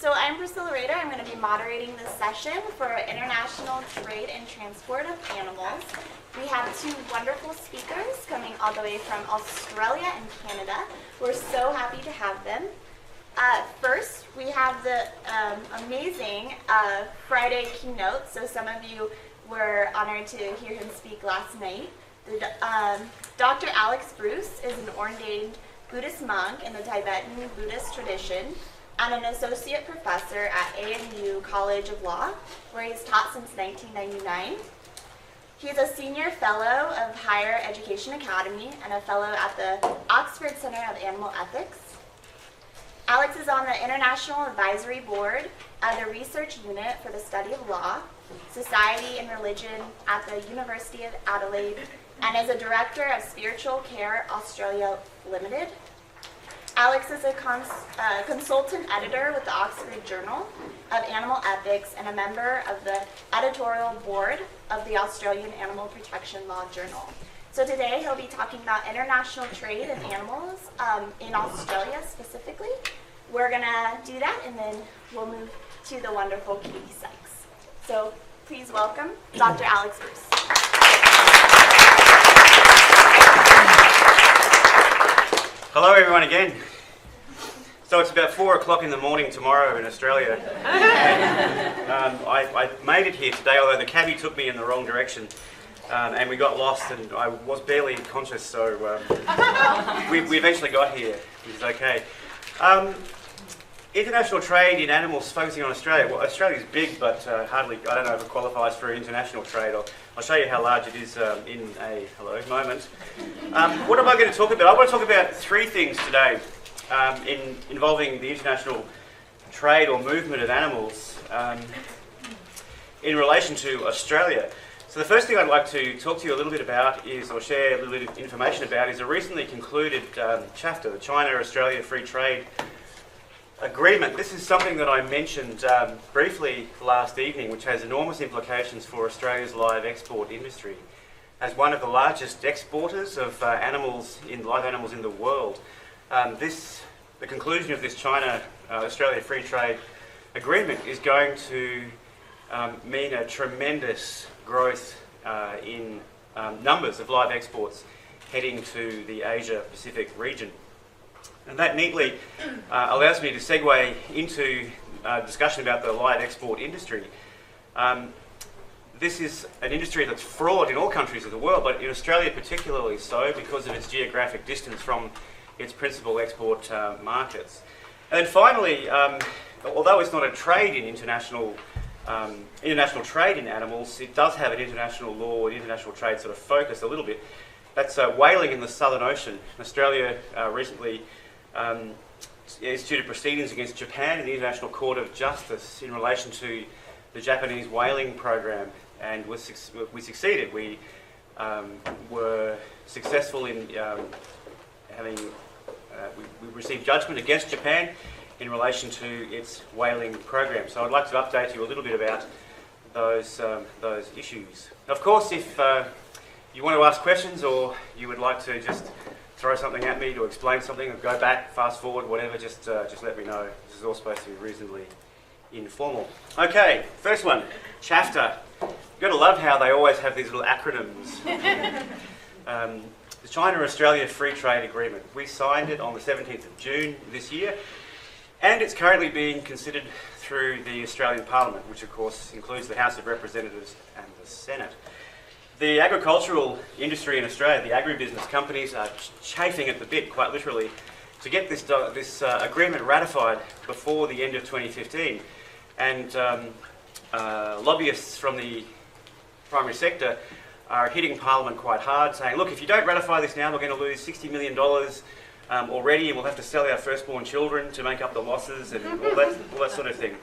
So I'm Priscilla Rader. I'm going to be moderating this session for International Trade and Transport of Animals. We have two wonderful speakers coming all the way from Australia and Canada. We're so happy to have them. First, we have the amazing Friday keynote. So some of you were honored to hear him speak last night. Dr. Alex Bruce is an ordained Buddhist monk in the Tibetan Buddhist tradition and an associate professor at ANU College of Law, where he's taught since 1999. He's a senior fellow of Higher Education Academy and a fellow at the Oxford Center of Animal Ethics. Alex is on the International Advisory Board of the Research Unit for the Study of Law, Society and Religion at the University of Adelaide, and is a director of Spiritual Care Australia Limited. Alex is a consultant editor with the Oxford Journal of Animal Ethics and a member of the editorial board of the Australian Animal Protection Law Journal. So today he'll be talking about international trade in animals in Australia specifically. We're going to do that and then we'll move to the wonderful Katie Sykes. So please welcome Dr. Alex Bruce. Hello everyone again. So it's about 4 o'clock in the morning tomorrow in Australia. I made it here today, although the cabbie took me in the wrong direction and we got lost and I was barely conscious, so we eventually got here, which is okay. International trade in animals, focusing on Australia. Well, Australia's big, but hardly, I don't know if it qualifies for international trade. I'll show you how large it is in a moment. What am I going to talk about? I want to talk about three things today involving the international trade or movement of animals in relation to Australia. So the first thing I'd like to talk to you a little bit about is, or share a little bit of information about, is a recently concluded chapter, the China-Australia Free Trade Agreement. This is something that I mentioned briefly last evening, which has enormous implications for Australia's live export industry. As one of the largest exporters of live animals in the world, the conclusion of this China-Australia Free Trade Agreement is going to mean a tremendous growth in numbers of live exports heading to the Asia-Pacific region. And that neatly allows me to segue into a discussion about the live export industry. This is an industry that's fraught in all countries of the world, but in Australia particularly so because of its geographic distance from its principal export markets. And then finally, although it's not a trade in international trade in animals, it does have an international law and international trade sort of focus a little bit. That's whaling in the Southern Ocean. Australia recently instituted proceedings against Japan in the International Court of Justice in relation to the Japanese whaling program, and we succeeded. We were successful in we received judgment against Japan in relation to its whaling program. So I'd like to update you a little bit about those issues. Of course, if you want to ask questions or you would like to just throw something at me to explain something, or go back, fast forward, whatever, just let me know. This is all supposed to be reasonably informal. Okay, first one, CHAFTA. You've got to love how they always have these little acronyms. The China-Australia Free Trade Agreement. We signed it on the 17th of June this year, and it's currently being considered through the Australian Parliament, which of course includes the House of Representatives and the Senate. The agricultural industry in Australia, the agribusiness companies, are chafing at the bit, quite literally, to get this agreement ratified before the end of 2015. And lobbyists from the primary sector are hitting Parliament quite hard, saying, look, if you don't ratify this now, we're going to lose $60 million already, and we'll have to sell our firstborn children to make up the losses and all that sort of thing.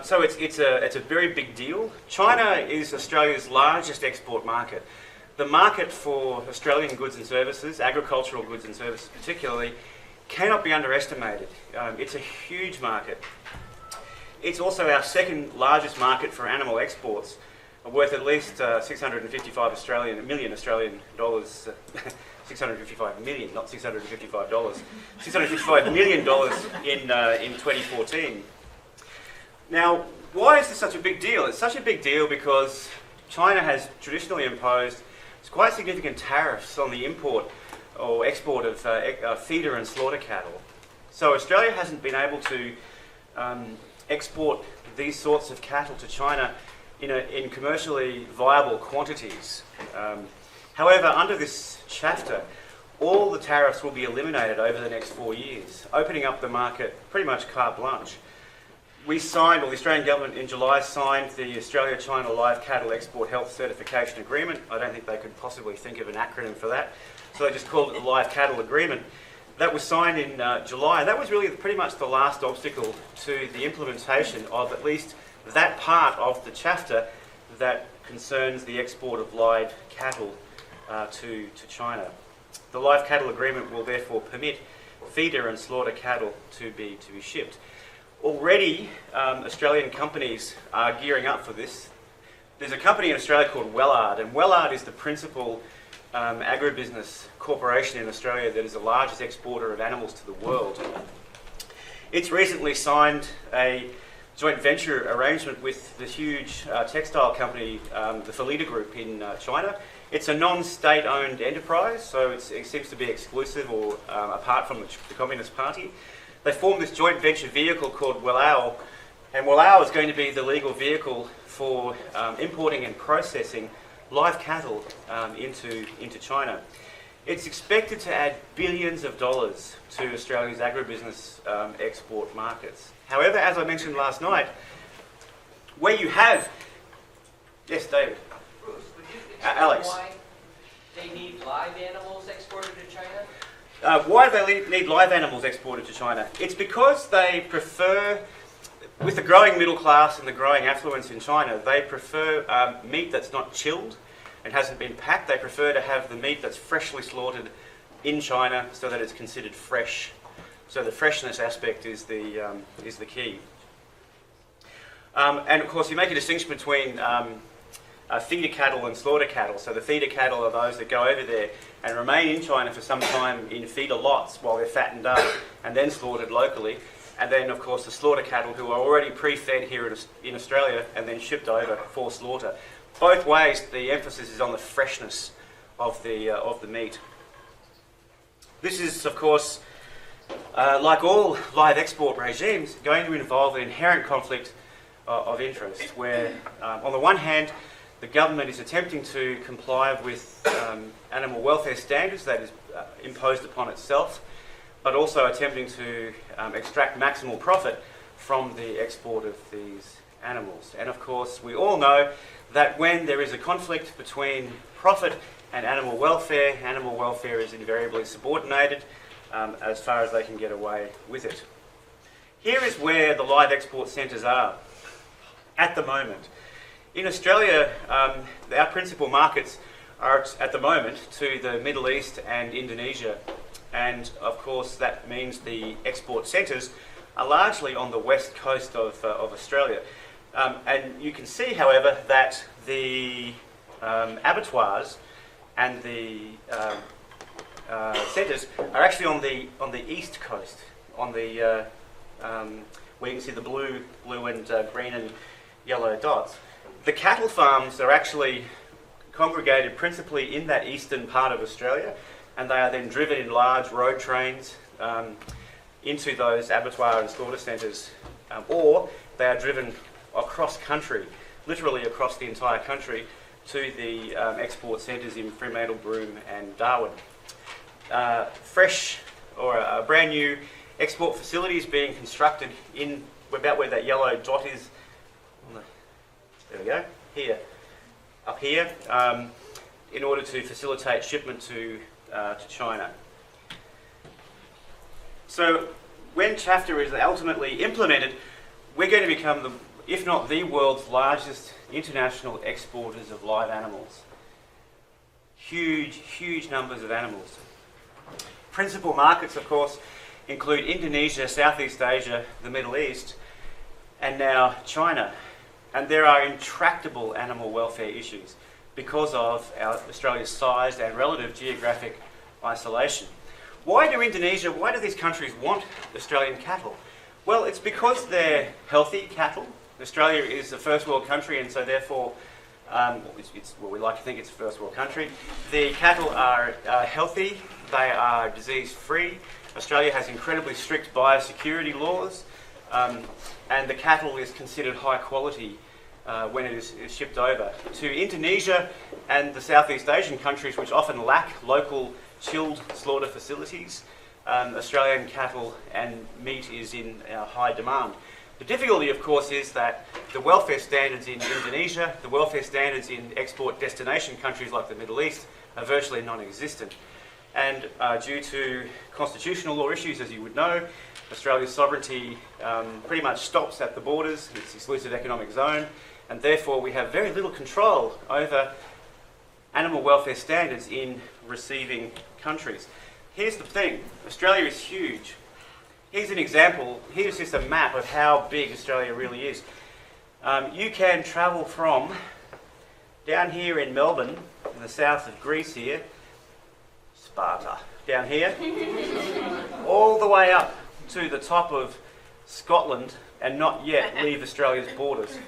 So it's a very big deal. China is Australia's largest export market. The market for Australian goods and services, agricultural goods and services particularly, cannot be underestimated. It's a huge market. It's also our second largest market for animal exports, worth at least 655 million Australian dollars $655 million, not $655, $655 million in 2014. Now, why is this such a big deal? It's such a big deal because China has traditionally imposed quite significant tariffs on the import or export of feeder and slaughter cattle. So Australia hasn't been able to export these sorts of cattle to China in commercially viable quantities. However, under this chapter, all the tariffs will be eliminated over the next 4 years, opening up the market pretty much carte blanche. We signed, or the Australian government in July signed the Australia-China Live Cattle Export Health Certification Agreement. I don't think they could possibly think of an acronym for that, so they just called it the Live Cattle Agreement. That was signed in July, and that was really pretty much the last obstacle to the implementation of at least that part of the chapter that concerns the export of live cattle to China. The Live Cattle Agreement will therefore permit feeder and slaughter cattle to be shipped. Already, Australian companies are gearing up for this. There's a company in Australia called Wellard, and Wellard is the principal agribusiness corporation in Australia that is the largest exporter of animals to the world. It's recently signed a joint venture arrangement with the huge textile company, the Felida Group in China. It's a non-state-owned enterprise, so it seems to be exclusive or apart from the Communist Party. They formed this joint venture vehicle called Walao, and Walao is going to be the legal vehicle for importing and processing live cattle into China. It's expected to add billions of dollars to Australia's agribusiness export markets. However, as I mentioned last night, where you have... Yes, David. Bruce, would you explain Alex. why they need live animals exported to China? Why do they need live animals exported to China? It's because they prefer, with the growing middle class and the growing affluence in China, they prefer meat that's not chilled and hasn't been packed. They prefer to have the meat that's freshly slaughtered in China so that it's considered fresh. So the freshness aspect is the key. And of course, you make a distinction between feeder cattle and slaughter cattle. So the feeder cattle are those that go over there and remain in China for some time in feeder lots while they're fattened up and then slaughtered locally. And then, of course, the slaughter cattle who are already pre-fed here in Australia and then shipped over for slaughter. Both ways, the emphasis is on the freshness of the meat. This is, of course, like all live export regimes, going to involve an inherent conflict of interest, where, on the one hand, the government is attempting to comply with animal welfare standards that is imposed upon itself, but also attempting to extract maximal profit from the export of these animals. And of course, we all know that when there is a conflict between profit and animal welfare is invariably subordinated as far as they can get away with it. Here is where the live export centres are at the moment. In Australia, our principal markets are at the moment to the Middle East and Indonesia. And of course, that means the export centres are largely on the west coast of Australia. And you can see, however, that the abattoirs and the centres are actually on the east coast, on the where you can see the blue and green and yellow dots. The cattle farms are actually congregated principally in that eastern part of Australia, and they are then driven in large road trains into those abattoir and slaughter centres, or they are driven across country, literally across the entire country, to the export centres in Fremantle, Broome and Darwin. Fresh or a brand new export facilities being constructed in about where that yellow dot is. There we go, here, up here, in order to facilitate shipment to China. So when chapter is ultimately implemented, we're going to become, if not the world's largest international exporters of live animals. Huge numbers of animals. Principal markets, of course, include Indonesia, Southeast Asia, the Middle East, and now China. And there are intractable animal welfare issues because of Australia's size and relative geographic isolation. Why do these countries want Australian cattle? Well, it's because they're healthy cattle. Australia is a first world country, and so therefore, we like to think it's a first world country. The cattle are healthy, they are disease free. Australia has incredibly strict biosecurity laws, and the cattle is considered high quality when it is shipped over. To Indonesia and the Southeast Asian countries, which often lack local chilled slaughter facilities, Australian cattle and meat is in high demand. The difficulty, of course, is that the welfare standards in Indonesia, the welfare standards in export destination countries like the Middle East are virtually non-existent. And due to constitutional law issues, as you would know, Australia's sovereignty pretty much stops at the borders, its exclusive economic zone, and therefore we have very little control over animal welfare standards in receiving countries. Here's the thing, Australia is huge. Here's an example, here's just a map of how big Australia really is. You can travel from down here in Melbourne, in the south of Greece here, Sparta, down here, all the way up to the top of Scotland and not yet leave Australia's borders.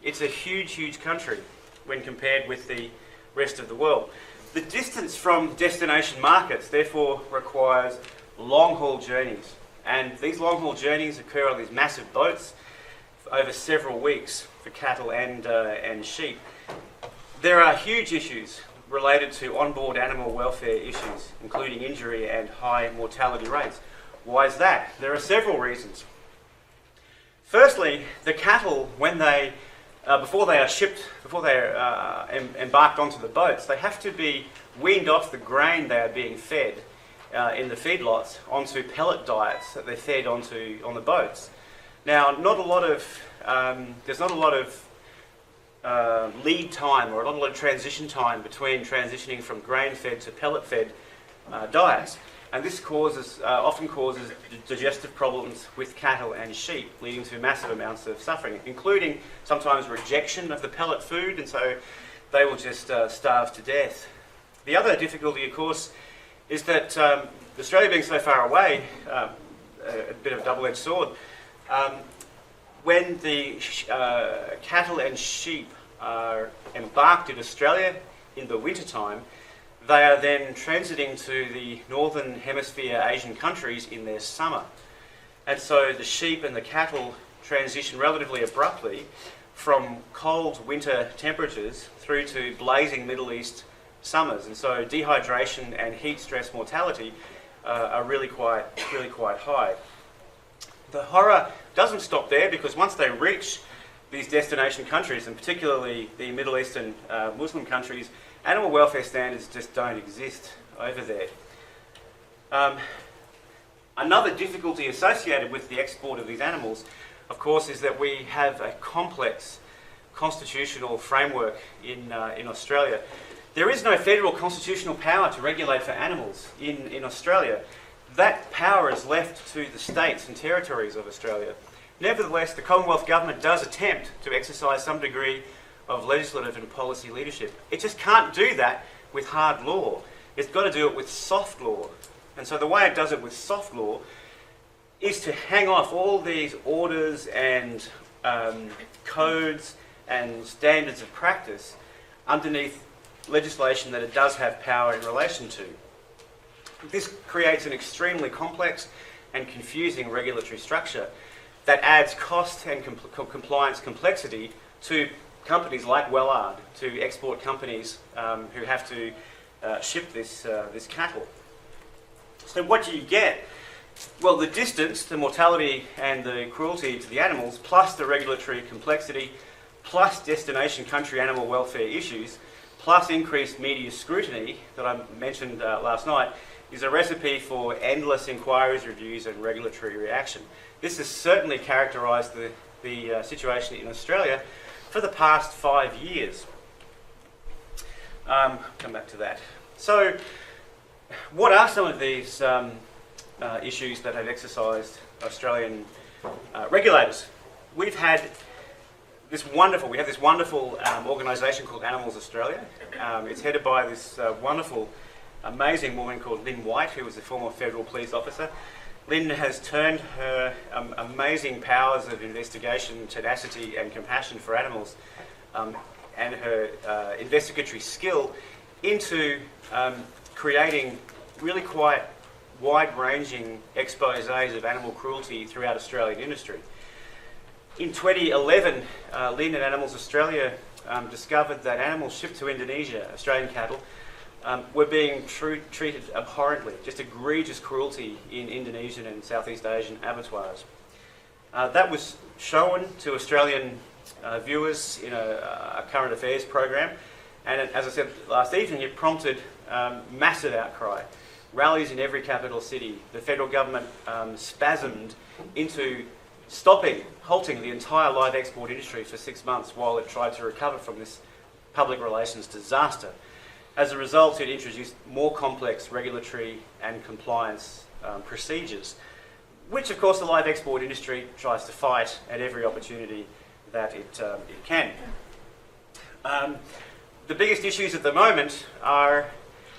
It's a huge, huge country when compared with the rest of the world. The distance from destination markets therefore requires long-haul journeys, and these long-haul journeys occur on these massive boats over several weeks for cattle and sheep. There are huge issues related to onboard animal welfare issues, including injury and high mortality rates. Why is that? There are several reasons. Firstly, the cattle, when they before they are shipped, before they are embarked onto the boats, they have to be weaned off the grain they are being fed in the feedlots onto pellet diets that they're fed on the boats. Now, there's not a lot of lead time or not a lot of transition time between transitioning from grain-fed to pellet-fed diets. And this often causes digestive problems with cattle and sheep, leading to massive amounts of suffering, including sometimes rejection of the pellet food, and so they will just starve to death. The other difficulty, of course, is that Australia being so far away, a bit of a double-edged sword, when the cattle and sheep are embarked in Australia in the wintertime, they are then transiting to the northern hemisphere Asian countries in their summer. And so the sheep and the cattle transition relatively abruptly from cold winter temperatures through to blazing Middle East summers. And so dehydration and heat stress mortality are really quite high. The horror doesn't stop there, because once they reach these destination countries, and particularly the Middle Eastern Muslim countries, animal welfare standards just don't exist over there. Another difficulty associated with the export of these animals, of course, is that we have a complex constitutional framework in Australia. There is no federal constitutional power to regulate for animals in Australia. That power is left to the states and territories of Australia. Nevertheless, the Commonwealth Government does attempt to exercise some degree of legislative and policy leadership. It just can't do that with hard law. It's got to do it with soft law. And so the way it does it with soft law is to hang off all these orders and codes and standards of practice underneath legislation that it does have power in relation to. This creates an extremely complex and confusing regulatory structure that adds cost and compliance complexity to companies like Wellard, to export companies who have to ship this cattle. So what do you get? Well, the distance, the mortality and the cruelty to the animals, plus the regulatory complexity, plus destination country animal welfare issues, plus increased media scrutiny that I mentioned last night, is a recipe for endless inquiries, reviews and regulatory reaction. This has certainly characterised the situation in Australia for the past 5 years. Come back to that. So, what are some of these issues that have exercised Australian regulators? We have this wonderful organisation called Animals Australia. It's headed by this wonderful amazing woman called Lynn White, who was a former federal police officer. Lynn has turned her amazing powers of investigation, tenacity and compassion for animals and her investigatory skill into creating really quite wide-ranging exposés of animal cruelty throughout Australian industry. In 2011, Lynn and Animals Australia discovered that animals shipped to Indonesia, Australian cattle, were being treated abhorrently, just egregious cruelty in Indonesian and Southeast Asian abattoirs. That was shown to Australian viewers in a current affairs program, and as I said last evening, it prompted massive outcry. Rallies in every capital city. The federal government spasmed into halting the entire live export industry for 6 months while it tried to recover from this public relations disaster. As a result, it introduced more complex regulatory and compliance procedures, which of course the live export industry tries to fight at every opportunity that it can. The biggest issues at the moment are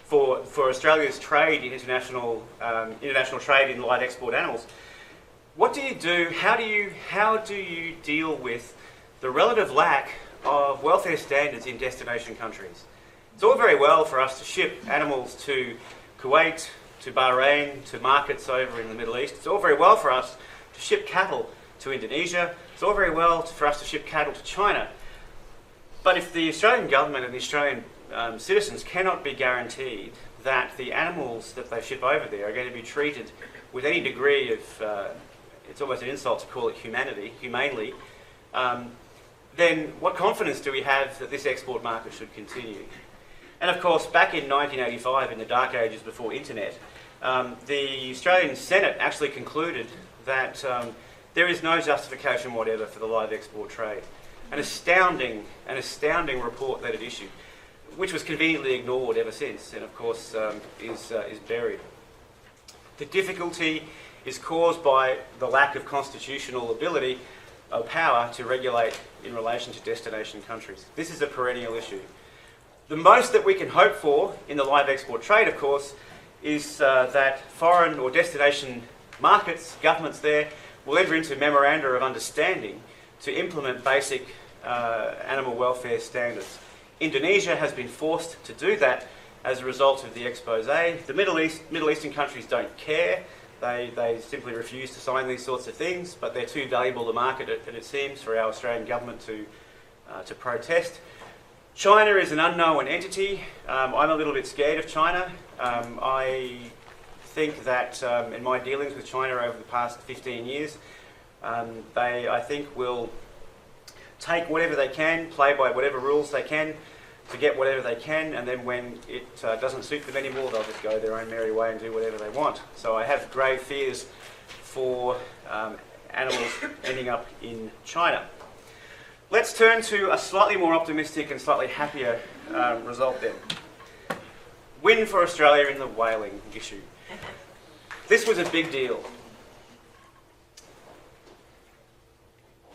for Australia's trade in international trade in live export animals. What do you do? How do you deal with the relative lack of welfare standards in destination countries? It's all very well for us to ship animals to Kuwait, to Bahrain, to markets over in the Middle East. It's all very well for us to ship cattle to Indonesia. It's all very well for us to ship cattle to China. But if the Australian government and the Australian citizens cannot be guaranteed that the animals that they ship over there are going to be treated with any degree of, it's almost an insult to call it humanely, then what confidence do we have that this export market should continue? And of course, back in 1985, in the dark ages before internet, the Australian Senate actually concluded that there is no justification whatever for the live export trade. An astounding report that it issued, which was conveniently ignored ever since, and of course is buried. The difficulty is caused by the lack of constitutional ability or power to regulate in relation to destination countries. This is a perennial issue. The most that we can hope for in the live export trade, of course, is that foreign or destination markets, governments there, will enter into memoranda of understanding to implement basic animal welfare standards. Indonesia has been forced to do that as a result of the expose. The Middle Eastern countries don't care. They simply refuse to sign these sorts of things, but they're too valuable to market it, and it seems, for our Australian government to protest. China is an unknown entity. I'm a little bit scared of China. I think that in my dealings with China over the past 15 years, they, I think, will take whatever they can, play by whatever rules they can to get whatever they can, and then when it doesn't suit them anymore, they'll just go their own merry way and do whatever they want. So I have grave fears for animals ending up in China. Let's turn to a slightly more optimistic and slightly happier result then. Win for Australia in the whaling issue. This was a big deal.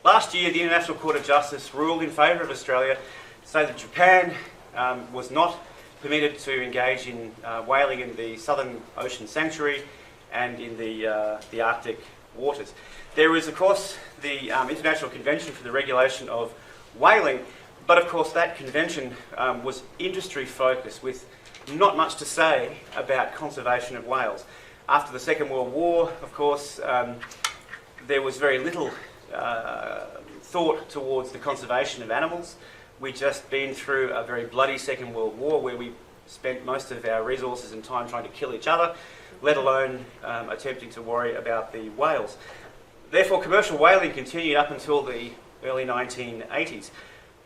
Last year, the International Court of Justice ruled in favour of Australia to say that Japan was not permitted to engage in whaling in the Southern Ocean Sanctuary and in the Arctic waters. There is, of course, the International Convention for the Regulation of Whaling, but of course that convention was industry-focused with not much to say about conservation of whales. After the Second World War, of course, there was very little thought towards the conservation of animals. We'd just been through a very bloody Second World War where we spent most of our resources and time trying to kill each other, let alone attempting to worry about the whales. Therefore, commercial whaling continued up until the early 1980s.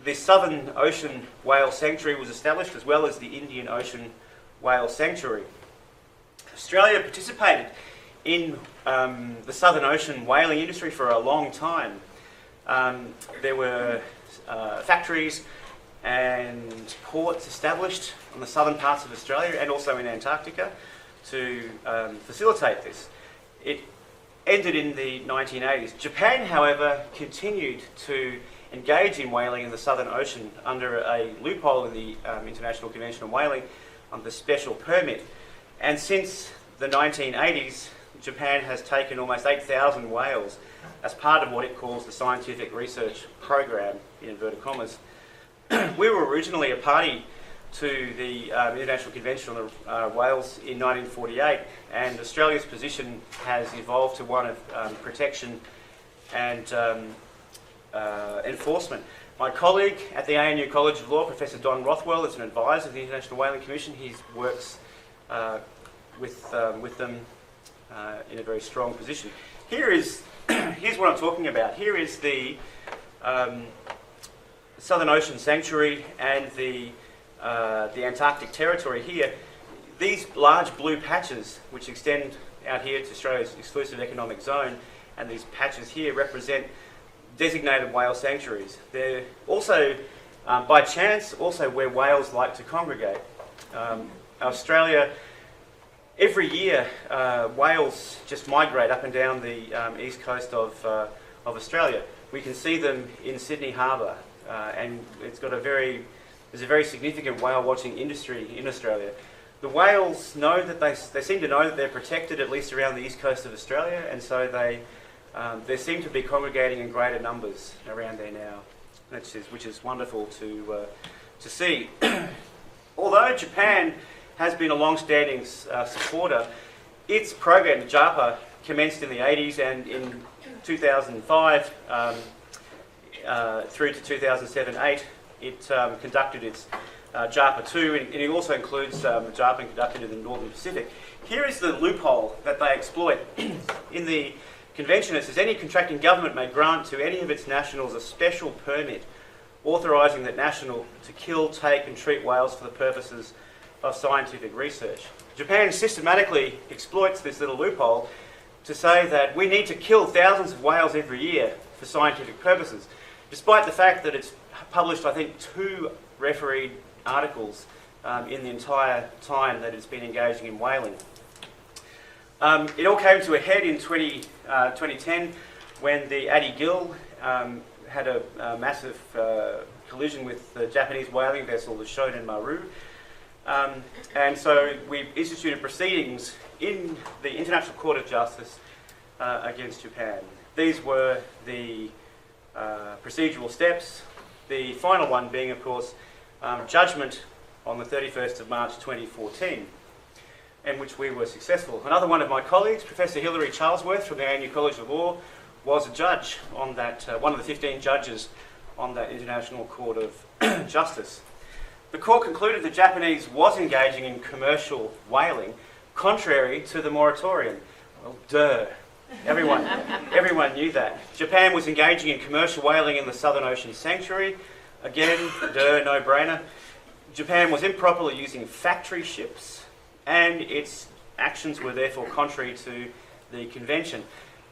The Southern Ocean Whale Sanctuary was established, as well as the Indian Ocean Whale Sanctuary. Australia participated in the Southern Ocean whaling industry for a long time. There were factories and ports established on the southern parts of Australia and also in Antarctica to facilitate this. It ended in the 1980s. Japan, however, continued to engage in whaling in the Southern Ocean under a loophole in the International Convention on Whaling under the special permit. And since the 1980s, Japan has taken almost 8,000 whales as part of what it calls the Scientific Research Program, in inverted commas. We were originally a party to the International Convention on the Whales in 1948, and Australia's position has evolved to one of protection and enforcement. My colleague at the ANU College of Law, Professor Don Rothwell, is an advisor of the International Whaling Commission. He works with them in a very strong position. Here's what I'm talking about. Here is the Southern Ocean Sanctuary and the Antarctic Territory here. These large blue patches, which extend out here to Australia's exclusive economic zone, and these patches here represent designated whale sanctuaries. They're also, by chance, also where whales like to congregate. Australia, every year, whales just migrate up and down the east coast of Australia. We can see them in Sydney Harbour, and there's a very significant whale watching industry in Australia. The whales know that they seem to know that they're protected, at least around the east coast of Australia, and so they seem to be congregating in greater numbers around there now, which is wonderful to see. Although Japan has been a long-standing supporter, its program, the JAPA, commenced in the 80s, and in 2005 through to 2007-8, it conducted its JAPA 2, and it also includes the JAPA conducted in the Northern Pacific. Here is the loophole that they exploit. In the convention, it says any contracting government may grant to any of its nationals a special permit authorising that national to kill, take and treat whales for the purposes of scientific research. Japan systematically exploits this little loophole to say that we need to kill thousands of whales every year for scientific purposes, despite the fact that it's published, I think, 2 refereed articles in the entire time that it's been engaging in whaling. It all came to a head in 2010 when the Addie Gill had a massive collision with the Japanese whaling vessel, the Shonen Maru. And so we instituted proceedings in the International Court of Justice against Japan. These were the procedural steps, the final one being, of course, judgment on the 31st of March 2014, in which we were successful. Another one of my colleagues, Professor Hilary Charlesworth from the ANU College of Law, was a judge on that, one of the 15 judges on that International Court of Justice. The court concluded the Japanese was engaging in commercial whaling, contrary to the moratorium. Well, duh. Everyone knew that. Japan was engaging in commercial whaling in the Southern Ocean Sanctuary. Again, duh, no-brainer. Japan was improperly using factory ships, and its actions were therefore contrary to the convention.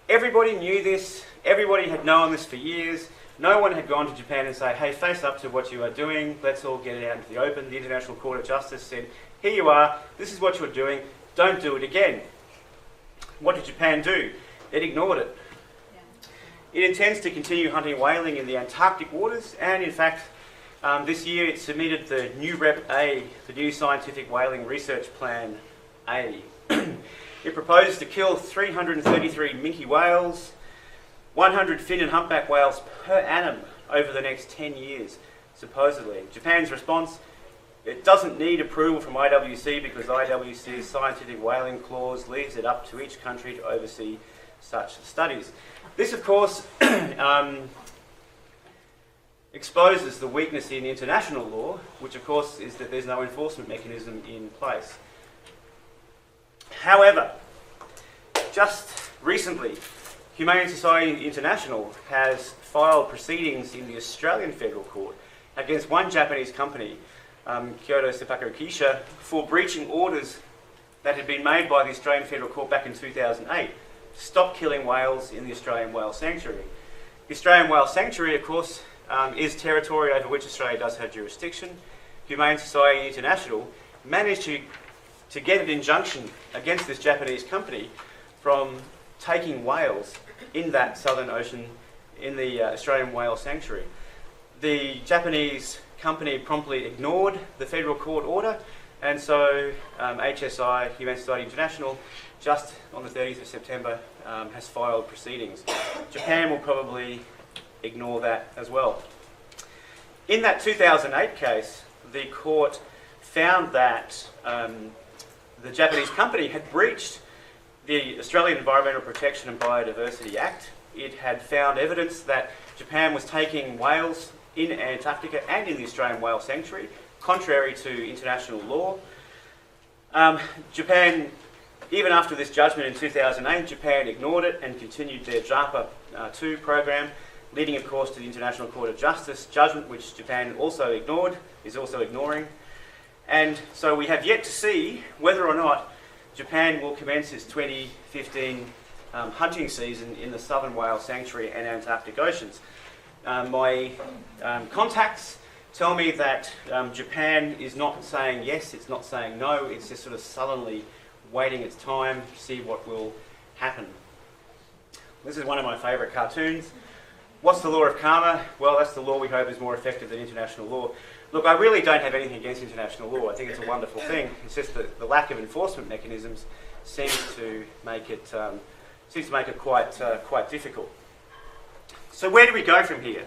Everybody knew this. Everybody had known this for years. No one had gone to Japan and say, hey, face up to what you are doing. Let's all get it out into the open. The International Court of Justice said, here you are. This is what you're doing. Don't do it again. What did Japan do? It ignored it. It intends to continue hunting whaling in the Antarctic waters, and in fact, this year it submitted the new REP A, the new Scientific Whaling Research Plan A. It proposed to kill 333 minke whales, 100 fin and humpback whales per annum over the next 10 years, supposedly. Japan's response, it doesn't need approval from IWC because IWC's scientific whaling clause leaves it up to each country to oversee such studies. This, of course, exposes the weakness in international law, which, of course, is that there's no enforcement mechanism in place. However, just recently, Humane Society International has filed proceedings in the Australian Federal Court against one Japanese company, Kyoto Sepako Keisha, for breaching orders that had been made by the Australian Federal Court back in 2008 to stop killing whales in the Australian Whale Sanctuary. The Australian Whale Sanctuary, of course, is territory over which Australia does have jurisdiction. Humane Society International managed to get an injunction against this Japanese company from taking whales in that Southern Ocean, in the Australian Whale Sanctuary. The Japanese company promptly ignored the federal court order, And so HSI, Humane Society International, just on the 30th of September, has filed proceedings. Japan will probably ignore that as well. In that 2008 case, the court found that the Japanese company had breached the Australian Environmental Protection and Biodiversity Act. It had found evidence that Japan was taking whales in Antarctica and in the Australian whale sanctuary, contrary to international law. Japan, even after this judgment in 2008, Japan ignored it and continued their JAPA 2 program, leading of course to the International Court of Justice judgment, which Japan also ignored, is also ignoring. And so we have yet to see whether or not Japan will commence its 2015 hunting season in the southern whale sanctuary and Antarctic oceans. My contacts tell me that Japan is not saying yes, it's not saying no, it's just sort of sullenly waiting its time to see what will happen. This is one of my favourite cartoons. What's the law of karma? Well, that's the law we hope is more effective than international law. Look, I really don't have anything against international law. I think it's a wonderful thing. It's just that the lack of enforcement mechanisms seems to make it quite difficult. So where do we go from here?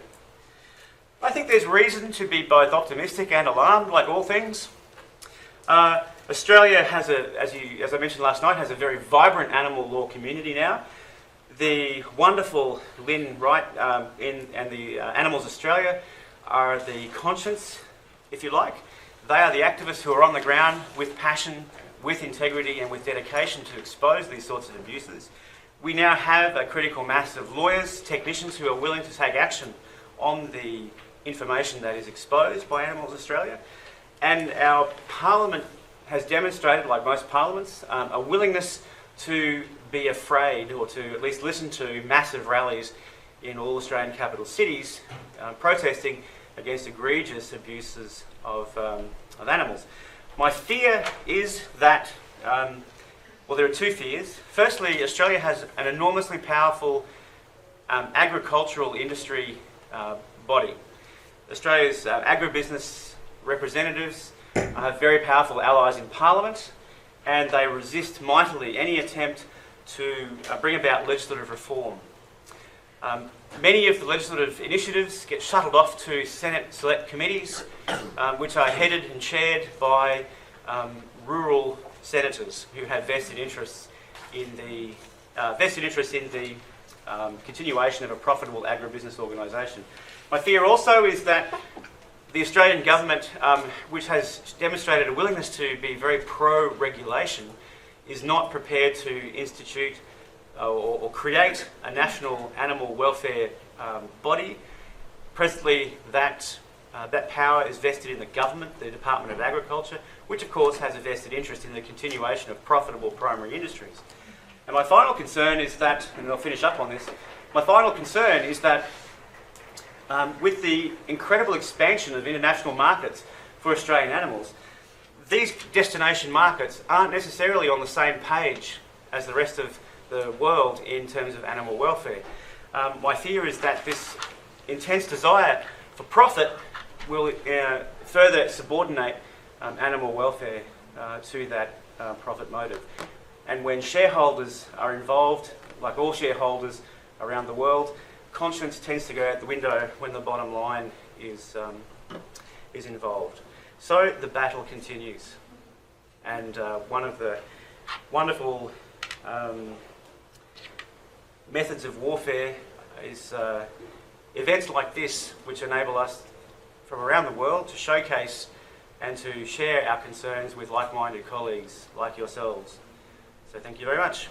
I think there's reason to be both optimistic and alarmed, like all things. Australia has as I mentioned last night, has a very vibrant animal law community now. The wonderful Lynn Wright and the Animals Australia are the conscience, if you like. They are the activists who are on the ground with passion, with integrity and with dedication to expose these sorts of abuses. We now have a critical mass of lawyers, technicians who are willing to take action on the information that is exposed by Animals Australia. And our Parliament has demonstrated, like most parliaments, a willingness to be afraid, or to at least listen to massive rallies in all Australian capital cities protesting against egregious abuses of animals. My fear is that, well, there are two fears. Firstly, Australia has an enormously powerful agricultural industry body. Australia's agribusiness representatives have very powerful allies in Parliament, and they resist mightily any attempt to bring about legislative reform. Many of the legislative initiatives get shuttled off to Senate select committees, which are headed and chaired by rural senators who have vested interests in the continuation of a profitable agribusiness organisation. My fear also is that the Australian government, which has demonstrated a willingness to be very pro-regulation, is not prepared to institute or create a national animal welfare body. Presently, that power is vested in the government, the Department of Agriculture, which of course has a vested interest in the continuation of profitable primary industries. And my final concern is that, and I'll finish up on this, my final concern is that with the incredible expansion of international markets for Australian animals, these destination markets aren't necessarily on the same page as the rest of the world in terms of animal welfare. My fear is that this intense desire for profit will further subordinate animal welfare to that profit motive. And when shareholders are involved, like all shareholders around the world, conscience tends to go out the window when the bottom line is involved. So the battle continues. And one of the wonderful methods of warfare is events like this, which enable us from around the world to showcase and to share our concerns with like-minded colleagues like yourselves. So thank you very much.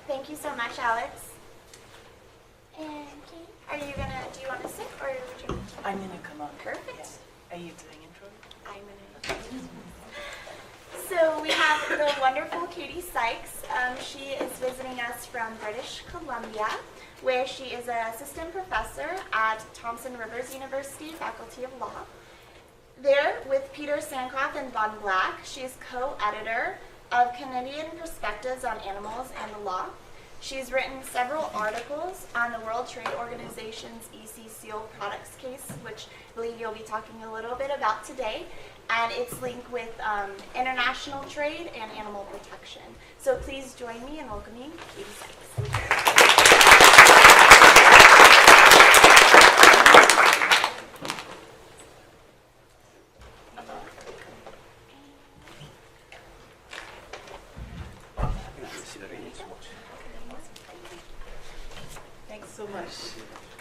Thank you so much, Alex. And Kate, do you want to sit or would you? I'm going to come up. Perfect. Yeah. Are you doing intro? I'm going to. So we have the wonderful Katie Sykes. She is visiting us from British Columbia, where she is an assistant professor at Thompson Rivers University, Faculty of Law. There, with Peter Sancroft and Von Black, she is co-editor of Canadian Perspectives on Animals and the Law. She's written several articles on the World Trade Organization's EC Seal products case, which I believe you'll be talking a little bit about today, and its link with international trade and animal protection. So please join me in welcoming Katie Sykes. Thanks so much,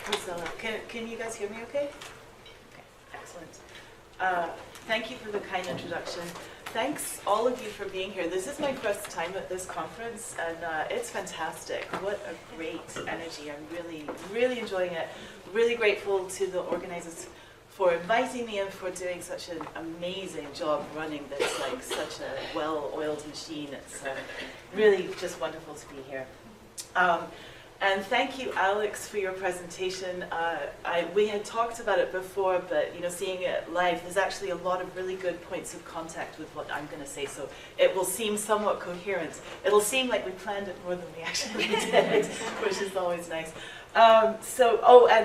Priscilla. Can you guys hear me okay? Okay, excellent. Thank you for the kind introduction. Thanks all of you for being here. This is my first time at this conference, and it's fantastic. What a great energy. I'm really enjoying it. Really grateful to the organizers for inviting me and for doing such an amazing job running this, like such a well-oiled machine. It's really just wonderful to be here. And thank you, Alex, for your presentation. We had talked about it before, but seeing it live, there's actually a lot of really good points of contact with what I'm going to say, so it will seem somewhat coherent. It'll seem like we planned it more than we actually did, which is always nice. And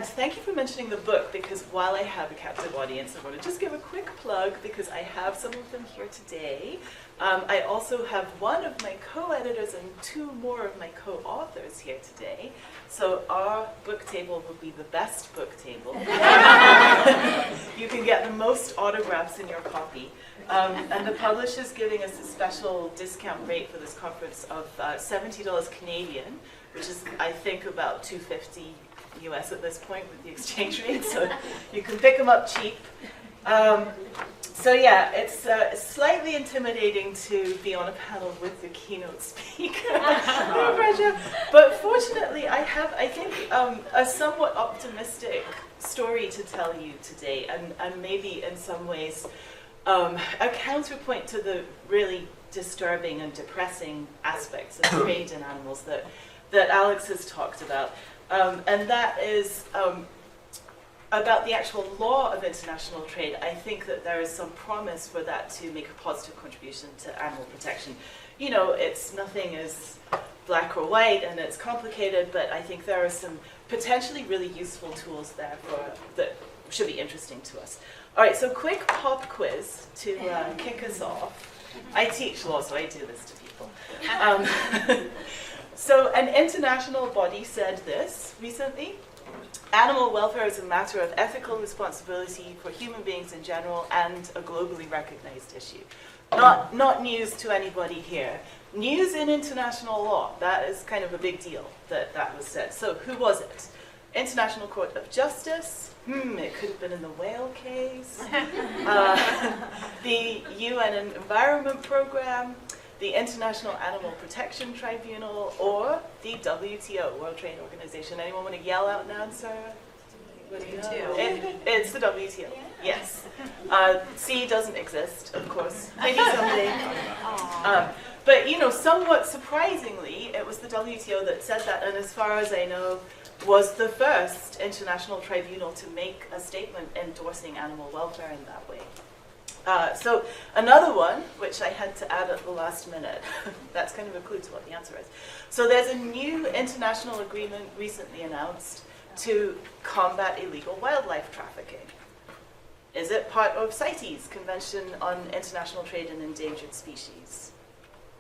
thank you for mentioning the book, because while I have a captive audience, I want to just give a quick plug, because I have some of them here today. I also have one of my co-editors and two more of my co-authors here today. So our book table will be the best book table. You can get the most autographs in your copy. And the publisher's giving us a special discount rate for this conference of $70 Canadian, which is, I think, about $250 US at this point with the exchange rate. So you can pick them up cheap. So yeah, it's slightly intimidating to be on a panel with the keynote speaker. No pressure. But fortunately, I have, I think, a somewhat optimistic story to tell you today, and maybe in some ways a counterpoint to the really disturbing and depressing aspects of trade in animals that Alex has talked about. And that is about the actual law of international trade. I think that there is some promise for that to make a positive contribution to animal protection. It's nothing is black or white, and it's complicated, but I think there are some potentially really useful tools there that should be interesting to us. All right, so quick pop quiz to kick us off. I teach law, so I do this to people. So an international body said this recently: animal welfare is a matter of ethical responsibility for human beings in general and a globally recognized issue. Not news to anybody here. News in international law. That is kind of a big deal that was said. So who was it? International Court of Justice. It could have been in the whale case. The UN Environment Program, the International Animal Protection Tribunal, or the WTO, World Trade Organization. Anyone want to yell out an answer? It's the WTO. Yes. C doesn't exist, of course. Maybe someday. But somewhat surprisingly, it was the WTO that said that, and as far as I know, was the first international tribunal to make a statement endorsing animal welfare in that way. So another one, which I had to add at the last minute, that's kind of a clue to what the answer is. So there's a new international agreement recently announced to combat illegal wildlife trafficking. Is it part of CITES, Convention on International Trade in Endangered Species?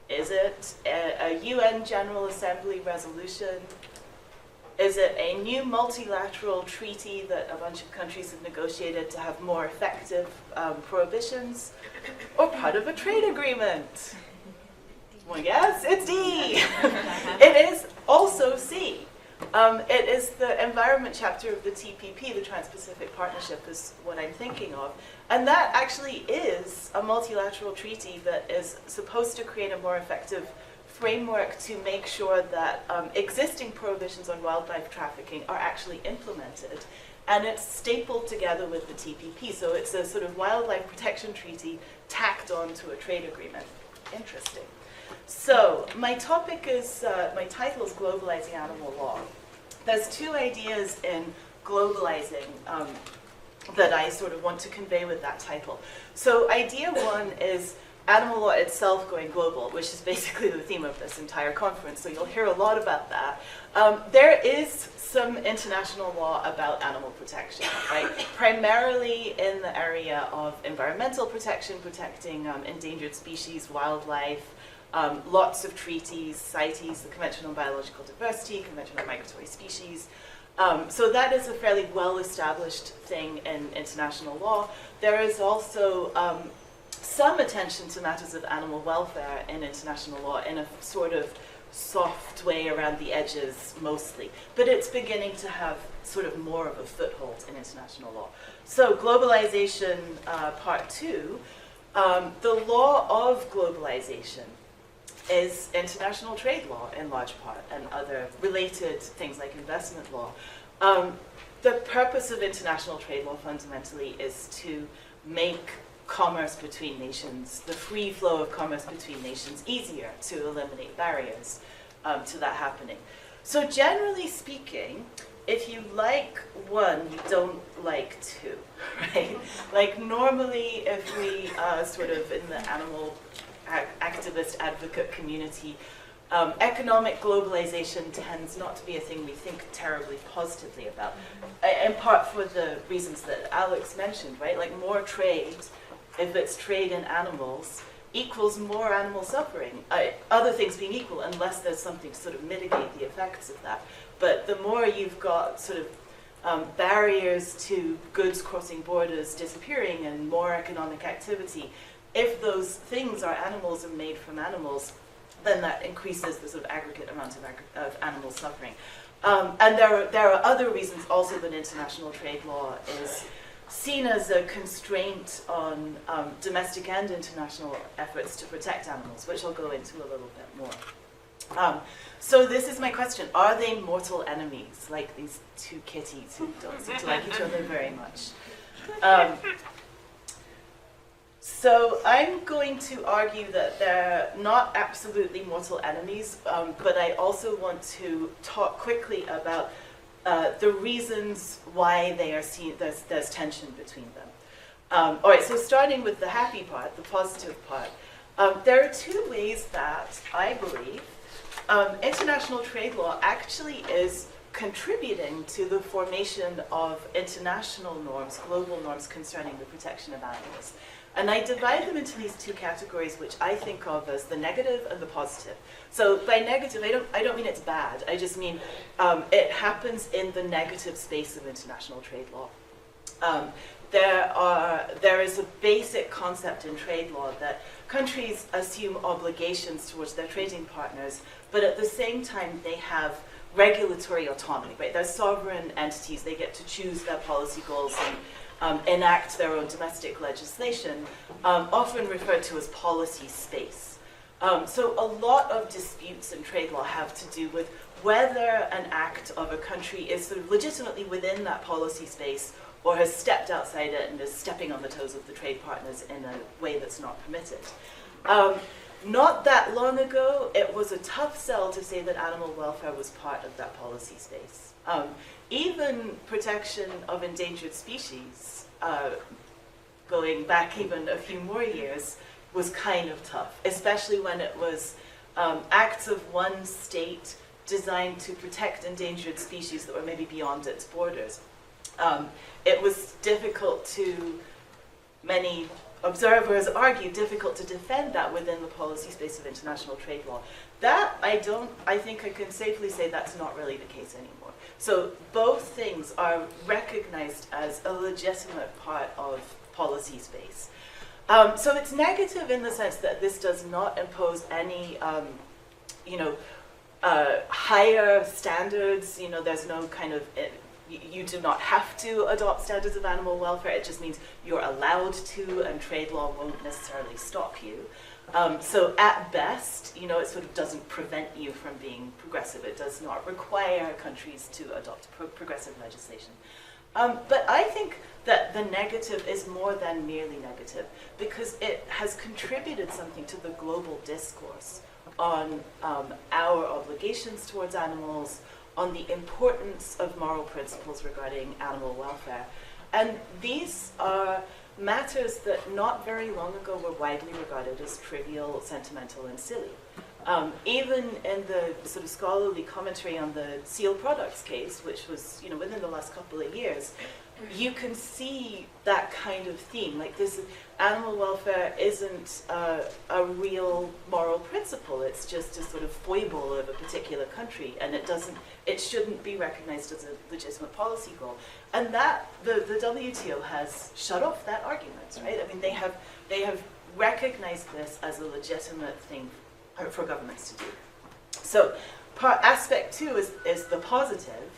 Is it a UN General Assembly resolution? Is it a new multilateral treaty that a bunch of countries have negotiated to have more effective prohibitions? Or part of a trade agreement? Well, yes, it's D. It is also C. It is the environment chapter of the TPP, the Trans-Pacific Partnership, is what I'm thinking of. And that actually is a multilateral treaty that is supposed to create a more effective framework to make sure that existing prohibitions on wildlife trafficking are actually implemented. And it's stapled together with the TPP. So it's a sort of wildlife protection treaty tacked onto a trade agreement. Interesting. So my topic is, my title is Globalizing Animal Law. There's two ideas in globalizing that I sort of want to convey with that title. So idea one is animal law itself going global, which is basically the theme of this entire conference, so you'll hear a lot about that. There is some international law about animal protection, right? Primarily in the area of environmental protection, protecting endangered species, wildlife, lots of treaties, CITES, the Convention on Biological Diversity, Convention on Migratory Species. So that is a fairly well-established thing in international law. There is also some attention to matters of animal welfare in international law in a sort of soft way around the edges mostly, but it's beginning to have sort of more of a foothold in international law. So globalization, part two, the law of globalization is international trade law in large part and other related things like investment law. The purpose of international trade law fundamentally is to make commerce between nations, the free flow of commerce between nations, easier, to eliminate barriers to that happening. So generally speaking, if you like one, you don't like two, right? Like normally if we sort of in the animal activist advocate community, economic globalization tends not to be a thing we think terribly positively about, in part for the reasons that Alex mentioned, right? Like more trade, if it's trade in animals, equals more animal suffering. Other things being equal, unless there's something to sort of mitigate the effects of that. But the more you've got sort of barriers to goods crossing borders disappearing and more economic activity, if those things are animals and made from animals, then that increases the sort of aggregate amount of animal suffering. And there are other reasons also that international trade law is seen as a constraint on domestic and international efforts to protect animals, which I'll go into a little bit more. So this is my question. Are they mortal enemies, like these two kitties who don't seem to like each other very much? So I'm going to argue that they're not absolutely mortal enemies, but I also want to talk quickly about the reasons why they are seen, there's tension between them. All right, so starting with the happy part, the positive part, there are two ways that I believe international trade law actually is contributing to the formation of international norms, global norms concerning the protection of animals. And I divide them into these two categories, which I think of as the negative and the positive. So by negative, I don't mean it's bad. I just mean it happens in the negative space of international trade law. There is a basic concept in trade law that countries assume obligations towards their trading partners, but at the same time they have regulatory autonomy, right? They're sovereign entities. They get to choose their policy goals and enact their own domestic legislation, often referred to as policy space. So a lot of disputes in trade law have to do with whether an act of a country is sort of legitimately within that policy space or has stepped outside it and is stepping on the toes of the trade partners in a way that's not permitted. Not that long ago, it was a tough sell to say that animal welfare was part of that policy space. Even protection of endangered species, going back even a few more years, was kind of tough, especially when it was acts of one state designed to protect endangered species that were maybe beyond its borders. It was difficult to, many observers argue, difficult to defend that within the policy space of international trade law. That, I think I can safely say that's not really the case anymore. So both things are recognized as a legitimate part of policy space. So it's negative in the sense that this does not impose any, higher standards. There's no kind of, you do not have to adopt standards of animal welfare. It just means you're allowed to, and trade law won't necessarily stop you. So at best, it sort of doesn't prevent you from being progressive. It does not require countries to adopt progressive legislation. But I think that the negative is more than merely negative, because it has contributed something to the global discourse on our obligations towards animals, on the importance of moral principles regarding animal welfare. And these are matters that not very long ago were widely regarded as trivial, sentimental, and silly. Even in the sort of scholarly commentary on the seal products case, which was, you know, within the last couple of years, you can see that kind of theme. Like, this animal welfare isn't a real moral principle. It's just a sort of foible of a particular country, and it shouldn't be recognized as a legitimate policy goal. And that the WTO has shut off that argument, right? I mean, they have recognized this as a legitimate thing for governments to do. So aspect 2 is the positive,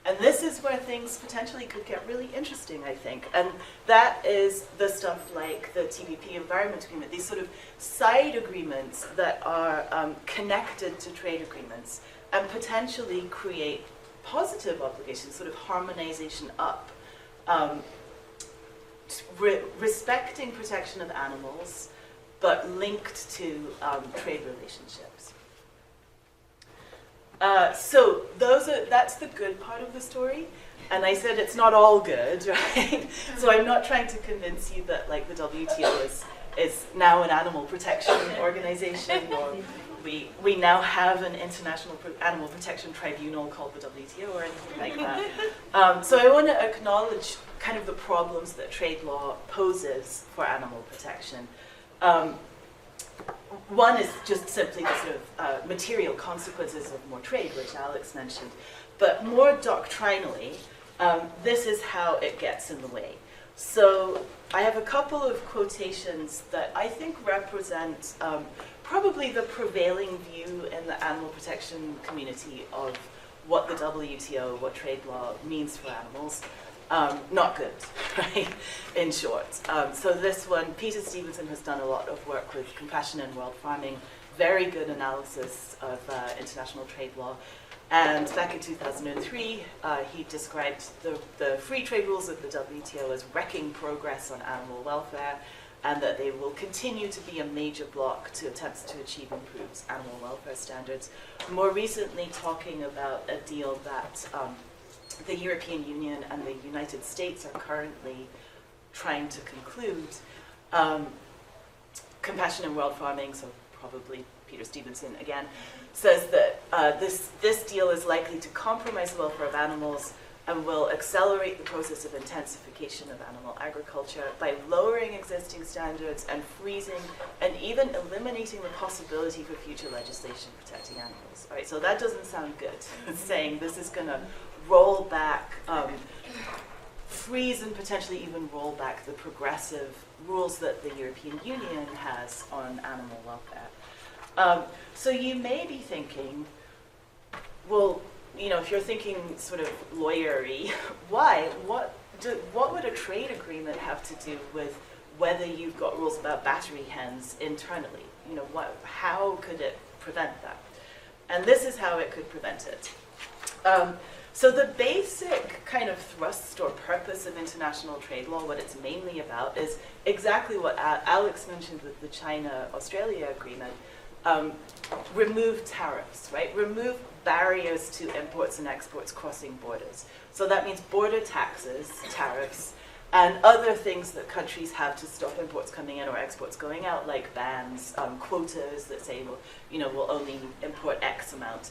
and this is where things potentially could get really interesting, I think. And that is the stuff like the TPP Environment Agreement, these sort of side agreements that are connected to trade agreements and potentially create positive obligations, sort of harmonization up, respecting protection of animals, but linked to trade relationships. So that's the good part of the story. And I said it's not all good, right? So I'm not trying to convince you that, like, the WTO is now an animal protection organization, or we now have an international animal protection tribunal called the WTO, or anything like that. So I want to acknowledge kind of the problems that trade law poses for animal protection. One is just simply the sort of material consequences of more trade, which Alex mentioned. But more doctrinally, this is how it gets in the way. So I have a couple of quotations that I think represent probably the prevailing view in the animal protection community of what the WTO, what trade law means for animals. Not good, right, in short. So this one, Peter Stevenson has done a lot of work with Compassion in World Farming, very good analysis of international trade law. And back in 2003, he described the free trade rules of the WTO as wrecking progress on animal welfare, and that they will continue to be a major block to attempts to achieve improved animal welfare standards. More recently, talking about a deal that the European Union and the United States are currently trying to conclude. Compassion in World Farming, so probably Peter Stevenson again, says that this deal is likely to compromise the welfare of animals and will accelerate the process of intensification of animal agriculture by lowering existing standards and freezing and even eliminating the possibility for future legislation protecting animals. All right, so that doesn't sound good. It's saying this is going to roll back, freeze and potentially even roll back the progressive rules that the European Union has on animal welfare. So you may be thinking, well, you know, if you're thinking sort of lawyery, why? What would a trade agreement have to do with whether you've got rules about battery hens internally? You know, how could it prevent that? And this is how it could prevent it. So the basic kind of thrust or purpose of international trade law, what it's mainly about, is exactly what Alex mentioned with the China-Australia agreement. Remove tariffs, right? Remove barriers to imports and exports crossing borders. So that means border taxes, tariffs, and other things that countries have to stop imports coming in or exports going out, like bans, quotas that say, well, you know, we'll only import X amount.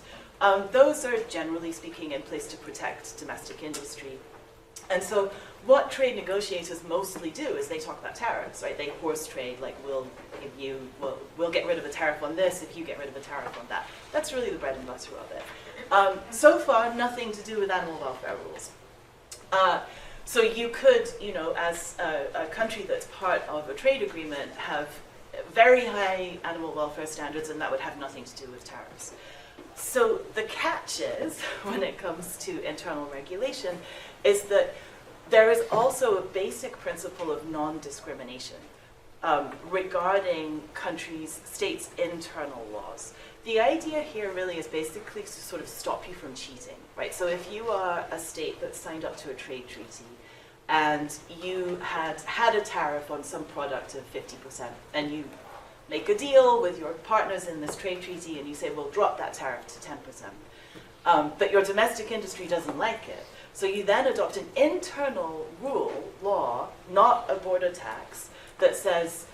Those are, generally speaking, in place to protect domestic industry. And so what trade negotiators mostly do is they talk about tariffs, right? They horse trade, like we'll get rid of a tariff on this if you get rid of a tariff on that. That's really the bread and butter of it. So far, nothing to do with animal welfare rules. So you could, you know, as a country that's part of a trade agreement, have very high animal welfare standards, and that would have nothing to do with tariffs. So the catch is, when it comes to internal regulation, is that there is also a basic principle of non-discrimination regarding states' internal laws. The idea here really is basically to sort of stop you from cheating, right? So if you are a state that signed up to a trade treaty and you had a tariff on some product of 50%, and you make a deal with your partners in this trade treaty and you say, we'll drop that tariff to 10%. But your domestic industry doesn't like it. So you then adopt an internal rule, law, not a border tax, that says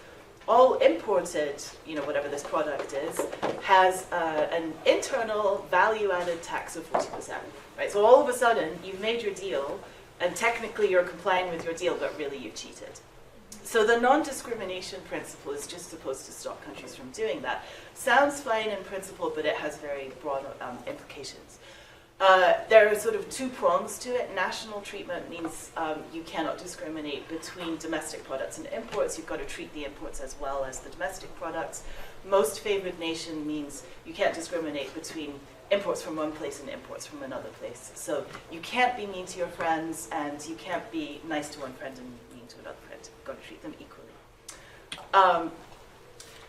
all imported, whatever this product is, has an internal value-added tax of 40%. Right? So all of a sudden, you've made your deal, and technically you're complying with your deal, but really you cheated. So the non-discrimination principle is just supposed to stop countries from doing that. Sounds fine in principle, but it has very broad implications. There are sort of two prongs to it. National treatment means you cannot discriminate between domestic products and imports. You've got to treat the imports as well as the domestic products. Most favored nation means you can't discriminate between imports from one place and imports from another place. So you can't be mean to your friends, and you can't be nice to one friend and mean to another friend. You've got to treat them equally.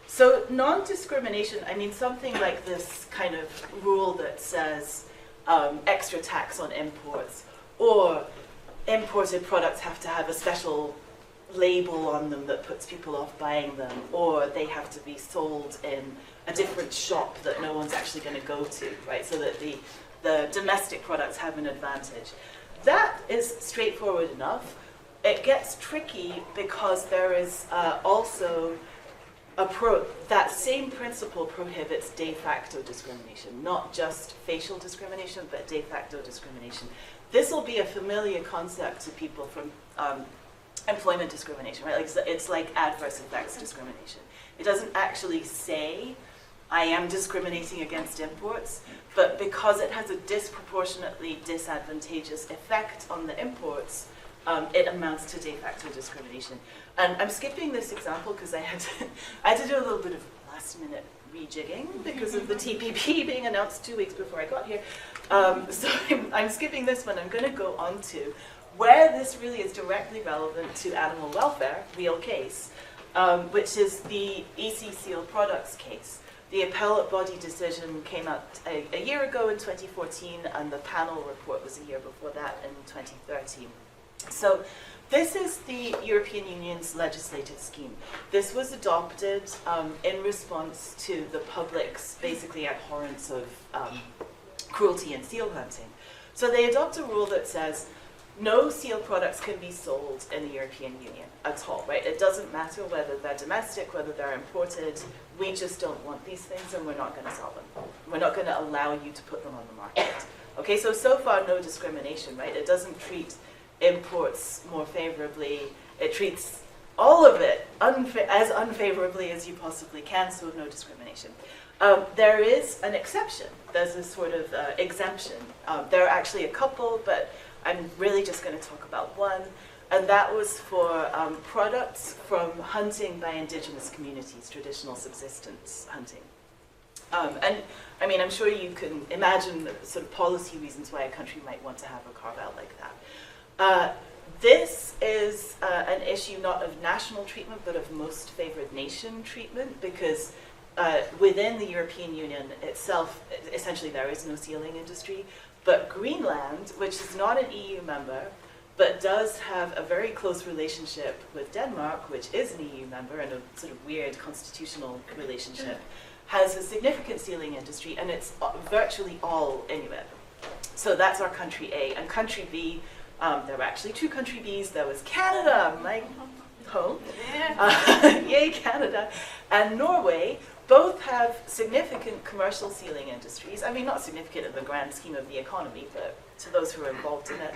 So non-discrimination, I mean something like this kind of rule that says extra tax on imports, or imported products have to have a special label on them that puts people off buying them, or they have to be sold in a different shop that no one's actually going to go to, right? So that the domestic products have an advantage. That is straightforward enough. It gets tricky because there is also that same principle prohibits de facto discrimination, not just facial discrimination, but de facto discrimination. This will be a familiar concept to people from employment discrimination, right? Like it's like adverse effects discrimination. It doesn't actually say, I am discriminating against imports, but because it has a disproportionately disadvantageous effect on the imports, it amounts to de facto discrimination. And I'm skipping this example because I had to do a little bit of last-minute rejigging because of the TPP being announced 2 weeks before I got here. So I'm skipping this one. I'm going to go on to where this really is directly relevant to animal welfare, real case, which is the EC Seal Products case. The appellate body decision came out a year ago in 2014, and the panel report was a year before that in 2013. So this is the European Union's legislative scheme. This was adopted in response to the public's basically abhorrence of cruelty in seal hunting. So they adopt a rule that says no seal products can be sold in the European Union at all, right? It doesn't matter whether they're domestic, whether they're imported. We just don't want these things, and we're not going to sell them. We're not going to allow you to put them on the market. Okay, so far no discrimination, right? It doesn't treat imports more favorably. It treats all of it as unfavorably as you possibly can, so no discrimination. There is an exception. There's a sort of exemption. There are actually a couple, but I'm really just going to talk about one, and that was for products from hunting by indigenous communities, traditional subsistence hunting. And I mean, I'm sure you can imagine the sort of policy reasons why a country might want to have a carve-out like that. This is an issue not of national treatment, but of most favored nation treatment, because within the European Union itself, essentially there is no sealing industry, but Greenland, which is not an EU member, but does have a very close relationship with Denmark, which is an EU member, and a sort of weird constitutional relationship, has a significant sealing industry, and it's virtually all Inuit. So that's our country A. And country B, there were actually two country Bs. There was Canada, my home, yay Canada, and Norway. Both have significant commercial sealing industries. I mean, not significant in the grand scheme of the economy, but to those who are involved in it.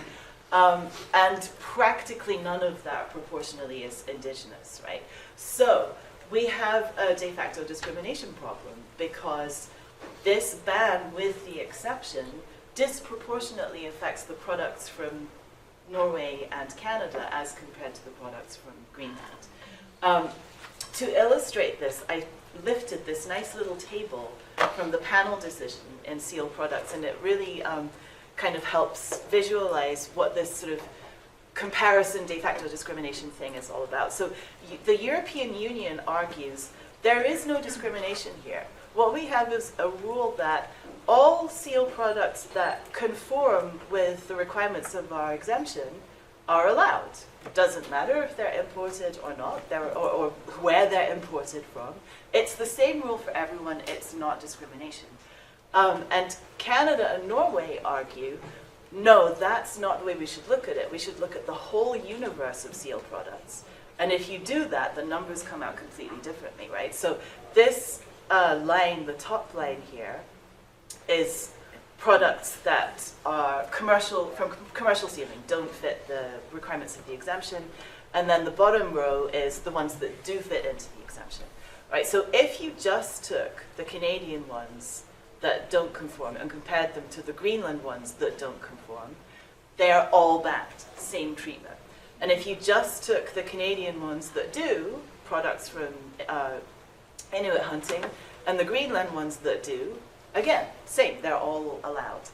And practically none of that proportionally is indigenous, right? So we have a de facto discrimination problem because this ban, with the exception, disproportionately affects the products from Norway and Canada as compared to the products from Greenland. To illustrate this, I lifted this nice little table from the panel decision in seal products, and it really kind of helps visualize what this sort of comparison de facto discrimination thing is all about. So the European Union argues there is no discrimination here. What we have is a rule that all seal products that conform with the requirements of our exemption are allowed. It doesn't matter if they're imported or not, or where they're imported from. It's the same rule for everyone. It's not discrimination. And Canada and Norway argue, no, that's not the way we should look at it. We should look at the whole universe of seal products. And if you do that, the numbers come out completely differently, right? So this line, the top line here, is products that are from commercial sealing, don't fit the requirements of the exemption. And then the bottom row is the ones that do fit into the exemption, right? So if you just took the Canadian ones that don't conform and compared them to the Greenland ones that don't conform, they're all banned, same treatment. And if you just took the Canadian ones that do, products from Inuit hunting, and the Greenland ones that do, again, same, they're all allowed.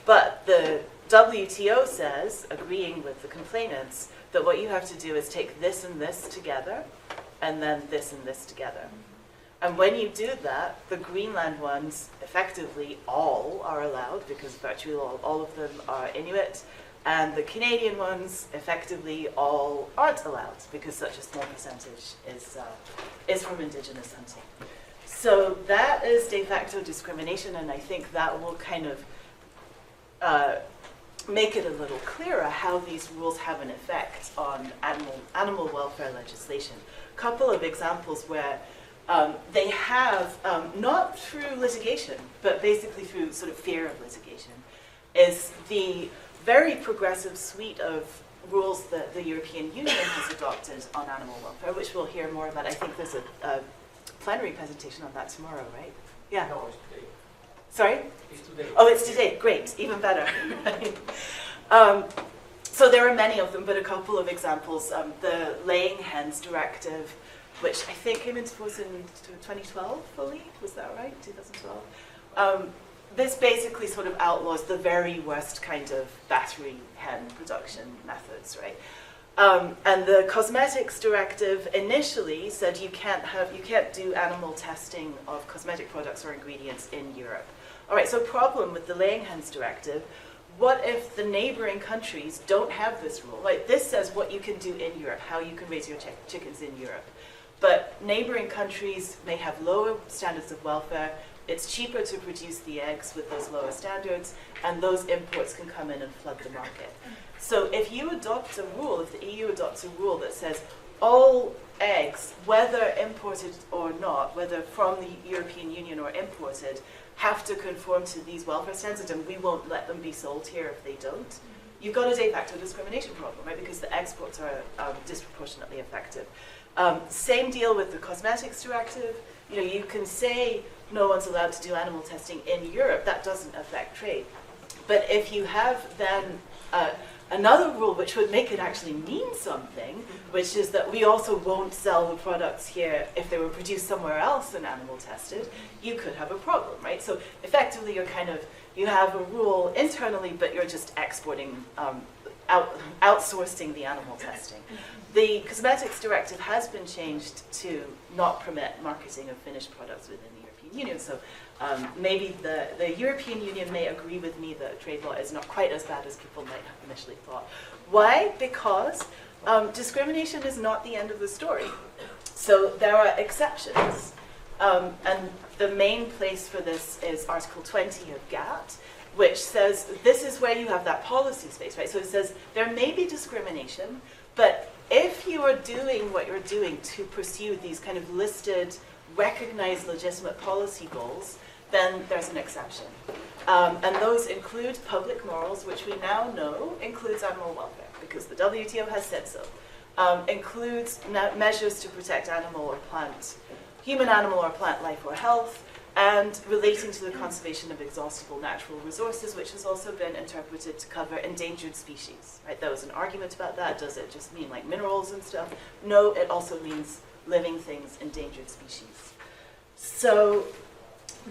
But the WTO says, agreeing with the complainants, that what you have to do is take this and this together, and then this and this together. And when you do that, the Greenland ones, effectively all are allowed, because virtually all of them are Inuit, and the Canadian ones, effectively all aren't allowed, because such a small percentage is from Indigenous hunting. So that is de facto discrimination, and I think that will kind of make it a little clearer how these rules have an effect on animal welfare legislation. A couple of examples where they have, not through litigation, but basically through sort of fear of litigation, is the very progressive suite of rules that the European Union has adopted on animal welfare, which we'll hear more about. I think there's a plenary presentation on that tomorrow, right? Yeah. No, it's today. Sorry? It's today. Oh, it's today. Great. Even better. So there are many of them, but a couple of examples. The Laying Hens Directive, which I think came into force in 2012 fully. Was that right? 2012? This basically sort of outlaws the very worst kind of battery hen production methods, right? And the Cosmetics Directive initially said you can't do animal testing of cosmetic products or ingredients in Europe. All right, so problem with the Laying Hens Directive, what if the neighboring countries don't have this rule? Like, this says what you can do in Europe, how you can raise your chickens in Europe. But neighboring countries may have lower standards of welfare. It's cheaper to produce the eggs with those lower standards, and those imports can come in and flood the market. So if you adopt a rule, if the EU adopts a rule that says all eggs, whether imported or not, whether from the European Union or imported, have to conform to these welfare standards, and we won't let them be sold here if they don't, you've got a de facto discrimination problem, right? Because the exports are disproportionately effective. Same deal with the Cosmetics Directive. You know, you can say no one's allowed to do animal testing in Europe. That doesn't affect trade. But if you have then another rule which would make it actually mean something, which is that we also won't sell the products here if they were produced somewhere else and animal tested, you could have a problem, right? So effectively you have a rule internally, but you're just exporting, outsourcing the animal testing. The Cosmetics Directive has been changed to not permit marketing of finished products within the European Union. So maybe the European Union may agree with me that trade law is not quite as bad as people might have initially thought. Why? Because discrimination is not the end of the story. So there are exceptions. And the main place for this is Article 20 of GATT, which says this is where you have that policy space, right? So it says there may be discrimination, but if you are doing what you're doing to pursue these kind of listed, recognized legitimate policy goals, then there's an exception. And those include public morals, which we now know includes animal welfare, because the WTO has said so. Includes measures to protect human, animal, or plant life or health, and relating to the conservation of exhaustible natural resources, which has also been interpreted to cover endangered species. Right? There was an argument about that. Does it just mean like minerals and stuff? No, it also means living things, endangered species. So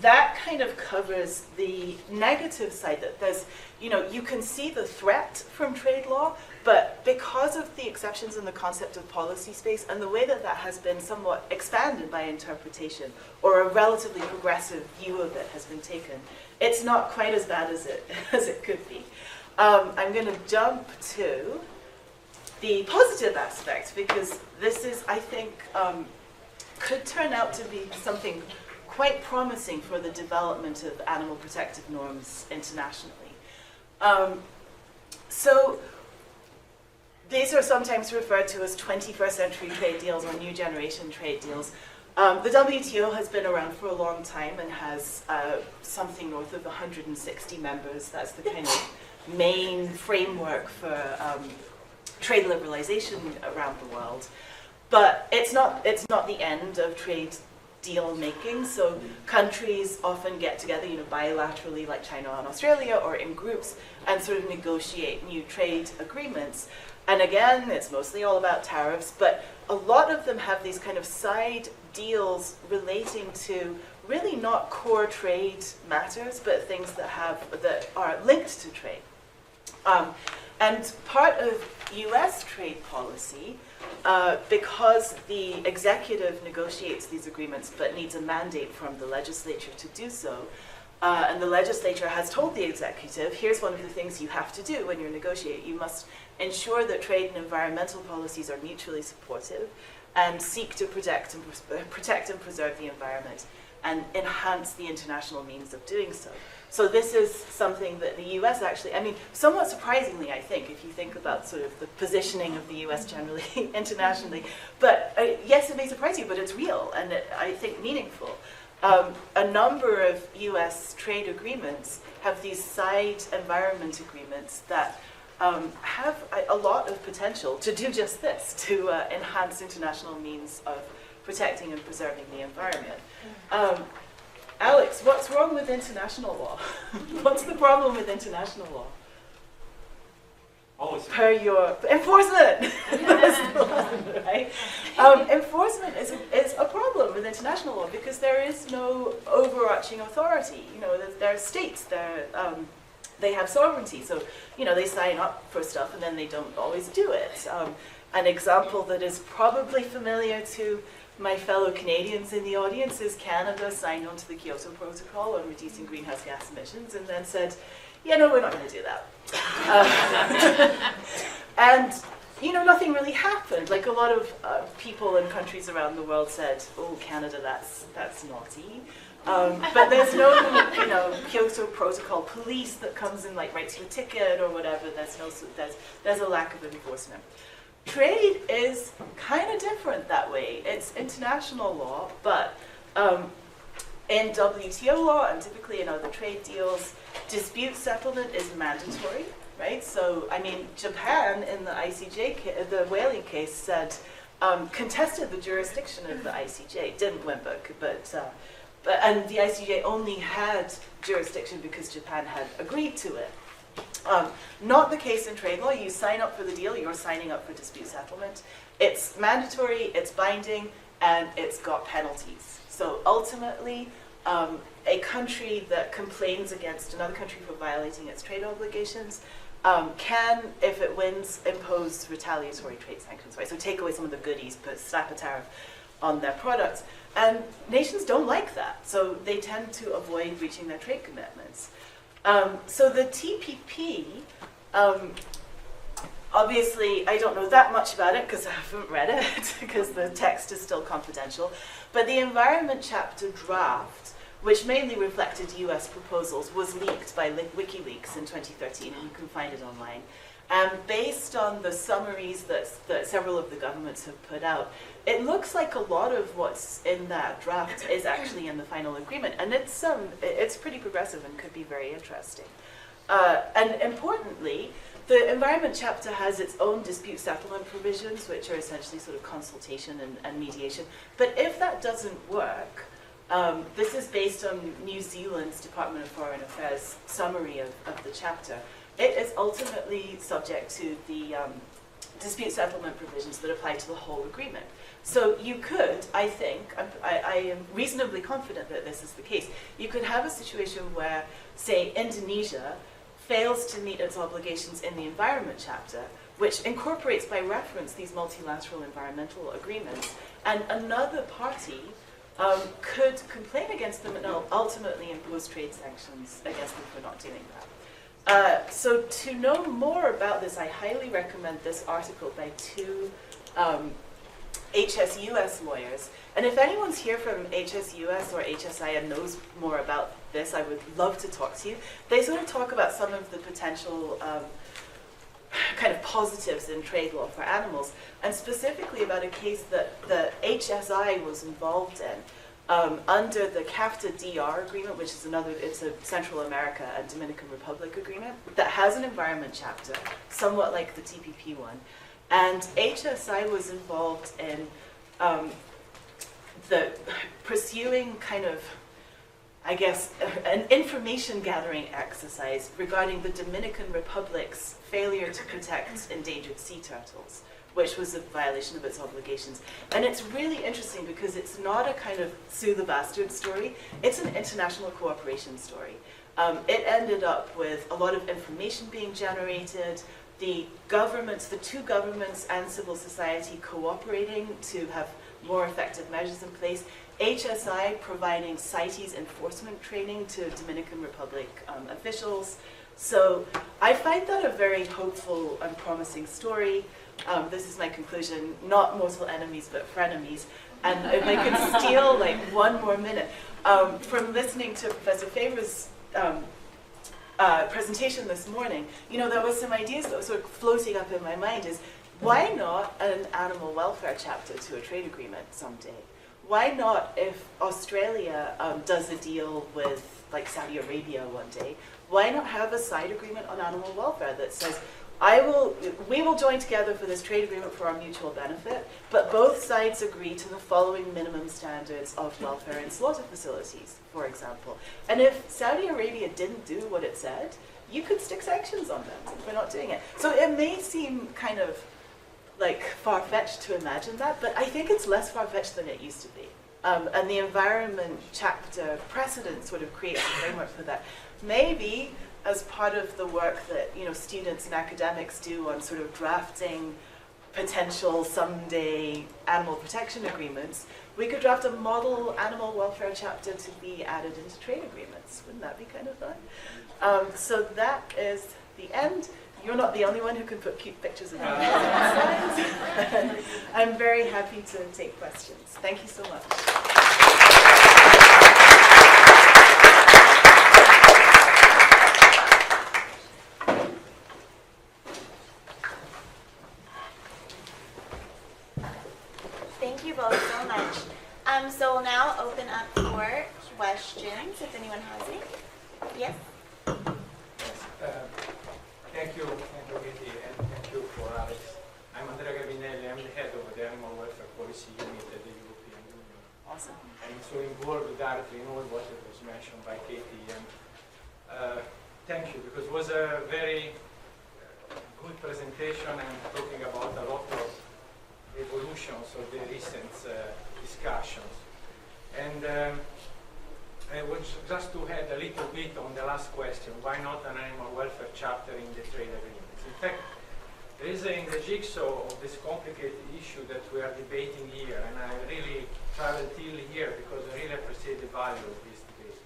that kind of covers the negative side, that there's, you can see the threat from trade law, but because of the exceptions in the concept of policy space and the way that that has been somewhat expanded by interpretation, or a relatively progressive view of it has been taken, it's not quite as bad as it could be. I'm going to jump to the positive aspect, because this is, I think, could turn out to be something quite promising for the development of animal protective norms internationally. So these are sometimes referred to as 21st century trade deals or new generation trade deals. The WTO has been around for a long time and has something north of 160 members. That's the kind of main framework for trade liberalization around the world. But it's not the end of trade deal making. So countries often get together, bilaterally, like China and Australia, or in groups, and sort of negotiate new trade agreements. And again, it's mostly all about tariffs, but a lot of them have these kind of side deals relating to really not core trade matters, but things that are linked to trade. And part of US trade policy, because the executive negotiates these agreements but needs a mandate from the legislature to do so, and the legislature has told the executive, here's one of the things you have to do when you're negotiating. You must ensure that trade and environmental policies are mutually supportive and seek to protect and preserve the environment and enhance the international means of doing so. So this is something that the US actually, somewhat surprisingly, I think, if you think about sort of the positioning of the US generally internationally. But yes, it may surprise you, but it's real and I think meaningful. A number of US trade agreements have these side environment agreements that have a lot of potential to do just this, to enhance international means of protecting and preserving the environment. Alex, what's wrong with international law? What's the problem with international law? Per your enforcement, right? Enforcement is a problem with international law because there is no overarching authority. There are states, they have sovereignty, so they sign up for stuff and then they don't always do it. An example that is probably familiar to my fellow Canadians in the audience is Canada signed on to the Kyoto Protocol on reducing greenhouse gas emissions and then said, we're not going to do that. And nothing really happened. Like a lot of people in countries around the world said, oh, Canada, that's naughty. But there's no, Kyoto Protocol police that comes and writes you a ticket or whatever. There's a lack of enforcement. Trade is kind of different that way. It's international law, but in WTO law and typically in other trade deals, dispute settlement is mandatory, right? So, Japan in the ICJ, the whaling case said, contested the jurisdiction of the ICJ, didn't win, and the ICJ only had jurisdiction because Japan had agreed to it. Not the case in trade law. You sign up for the deal, you're signing up for dispute settlement. It's mandatory, it's binding, and it's got penalties. So ultimately, a country that complains against another country for violating its trade obligations can, if it wins, impose retaliatory trade sanctions, right? So take away some of the goodies, but slap a tariff on their products. And nations don't like that, so they tend to avoid breaching their trade commitments. So the TPP, obviously I don't know that much about it because I haven't read it, because the text is still confidential, but the environment chapter draft, which mainly reflected US proposals, was leaked by WikiLeaks in 2013, and you can find it online. And based on the summaries that several of the governments have put out, it looks like a lot of what's in that draft is actually in the final agreement, and it's pretty progressive and could be very interesting. And importantly, the environment chapter has its own dispute settlement provisions, which are essentially sort of consultation and mediation. But if that doesn't work, this is based on New Zealand's Department of Foreign Affairs summary of the chapter. It is ultimately subject to the dispute settlement provisions that apply to the whole agreement. So you could, I think, I am reasonably confident that this is the case, you could have a situation where, say, Indonesia fails to meet its obligations in the environment chapter, which incorporates by reference these multilateral environmental agreements, and another party could complain against them and ultimately impose trade sanctions against them for not doing that. So to know more about this, I highly recommend this article by two HSUS lawyers. And if anyone's here from HSUS or HSI and knows more about this, I would love to talk to you. They sort of talk about some of the potential kind of positives in trade law for animals, and specifically about a case that the HSI was involved in under the CAFTA-DR agreement, which is it's a Central America and Dominican Republic agreement that has an environment chapter, somewhat like the TPP one. And HSI was involved in the pursuing kind of, I guess, an information gathering exercise regarding the Dominican Republic's failure to protect endangered sea turtles, which was a violation of its obligations. And it's really interesting because it's not a kind of sue the bastard story, it's an international cooperation story. It ended up with a lot of information being generated, the two governments and civil society cooperating to have more effective measures in place, HSI providing CITES enforcement training to Dominican Republic officials. So I find that a very hopeful and promising story. This is my conclusion, not mortal enemies, but frenemies. And if I could steal like one more minute from listening to Professor Faber's presentation this morning, there was some ideas that were sort of floating up in my mind is, why not an animal welfare chapter to a trade agreement someday? Why not, if Australia does a deal with like Saudi Arabia one day, why not have a side agreement on animal welfare that says, we will join together for this trade agreement for our mutual benefit, but both sides agree to the following minimum standards of welfare in slaughter facilities, for example. And if Saudi Arabia didn't do what it said, you could stick sanctions on them for not doing it. So it may seem kind of like far-fetched to imagine that, but I think it's less far-fetched than it used to be. And the environment chapter precedent sort of creates a framework for that. Maybe as part of the work that students and academics do on sort of drafting potential someday animal protection agreements, we could draft a model animal welfare chapter to be added into trade agreements. Wouldn't that be kind of fun? So that is the end. You're not the only one who can put cute pictures of animals on slides. I'm very happy to take questions. Thank you so much. Thank you both so much. So we'll now open up for questions, if anyone has any. Yes? Thank you, Katie, and thank you for Alex. I'm Andrea Gabinelli. I'm the head of the Animal Welfare Policy Unit at the European Union. Awesome. I'm so involved directly in all what was mentioned by Katie. And thank you, because it was a very good presentation and talking about a lot of evolutions of the recent discussions. And I was just to add a little bit on the last question, why not an animal welfare chapter in the trade agreements? In fact, there is in the jigsaw of this complicated issue that we are debating here, and I really traveled till here because I really appreciate the value of this debate.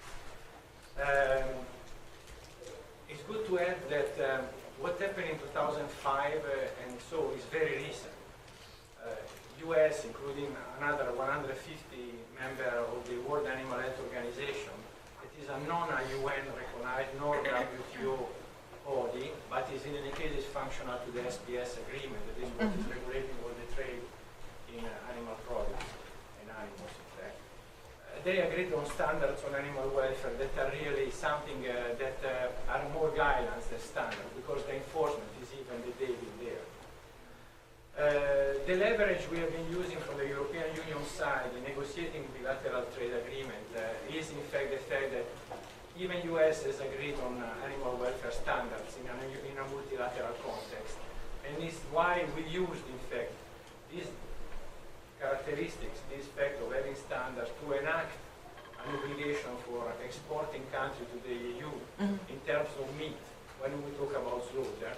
It's good to add that what happened in 2005 and so is very recent. US, including another 150 member of the World Animal Health Organization, it is a non-UN recognized, non-WTO body, but is in any case is functional to the SPS agreement, that is what is regulating all the trade in animal products and animals, in fact. They agreed on standards on animal welfare that are really something that are more guidelines than standards, because the enforcement is even the devil there. The leverage we have been using from the European Union side in negotiating bilateral trade agreement is in fact the fact that even US has agreed on animal welfare standards in a multilateral context. And it's why we used in fact these characteristics, this fact of having standards to enact an obligation for exporting country to the EU in terms of meat when we talk about slaughter.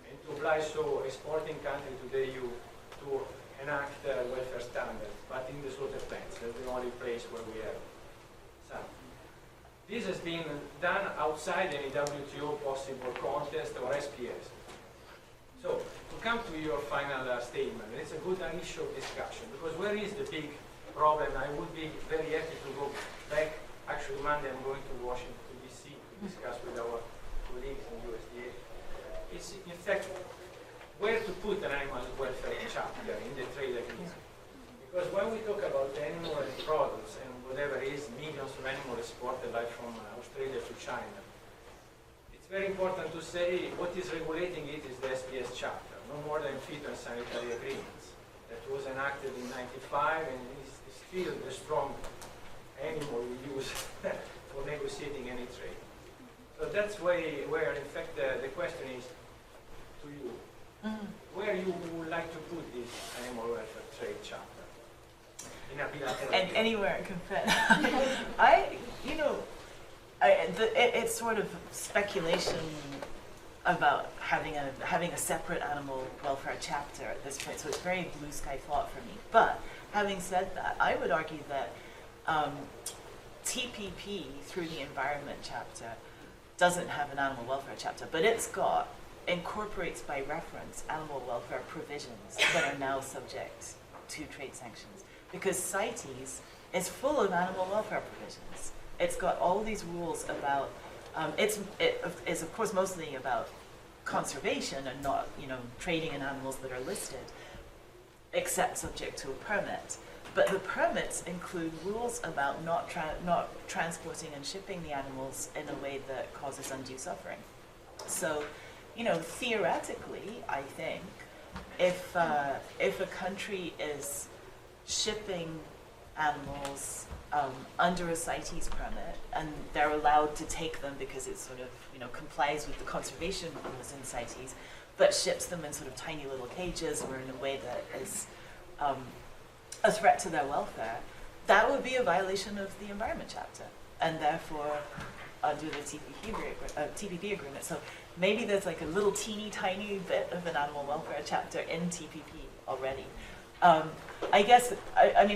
And to oblige so exporting country to the EU to enact welfare standards, but in the slaughter plants. That's the only place where we have some. This has been done outside any WTO possible contest or SPS. So, to come to your final statement, it's a good issue of discussion, because where is the big problem? I would be very happy to go back Actually, Monday I'm going to Washington, D.C. to discuss with our colleagues in USDA. It's, in fact, where to put an animal welfare chapter in the trade agreement. Because when we talk about animal products and whatever is millions of animals exported like from Australia to China, it's very important to say what is regulating it is the SPS chapter, no more than feed and sanitary agreements. That was enacted in '95 and is still the strong animal we use for negotiating any trade. So that's where in fact, the question is to you, where you would like to put this animal welfare trade chapter? In a bilateral And anywhere it can fit. It's sort of speculation about having a separate animal welfare chapter at this point, so it's very blue sky thought for me. But having said that, I would argue that TPP through the environment chapter doesn't have an animal welfare chapter, but incorporates by reference animal welfare provisions that are now subject to trade sanctions. Because CITES is full of animal welfare provisions. It's got all these rules about, it is of course mostly about conservation and not, trading in animals that are listed, except subject to a permit. But the permits include rules about not transporting and shipping the animals in a way that causes undue suffering. So, theoretically, I think, if a country is shipping animals under a CITES permit, and they're allowed to take them because it sort of, complies with the conservation rules in CITES, but ships them in sort of tiny little cages or in a way that is a threat to their welfare, that would be a violation of the environment chapter, and therefore under the TPP agreement. So maybe there's like a little teeny tiny bit of an animal welfare chapter in TPP already. I guess,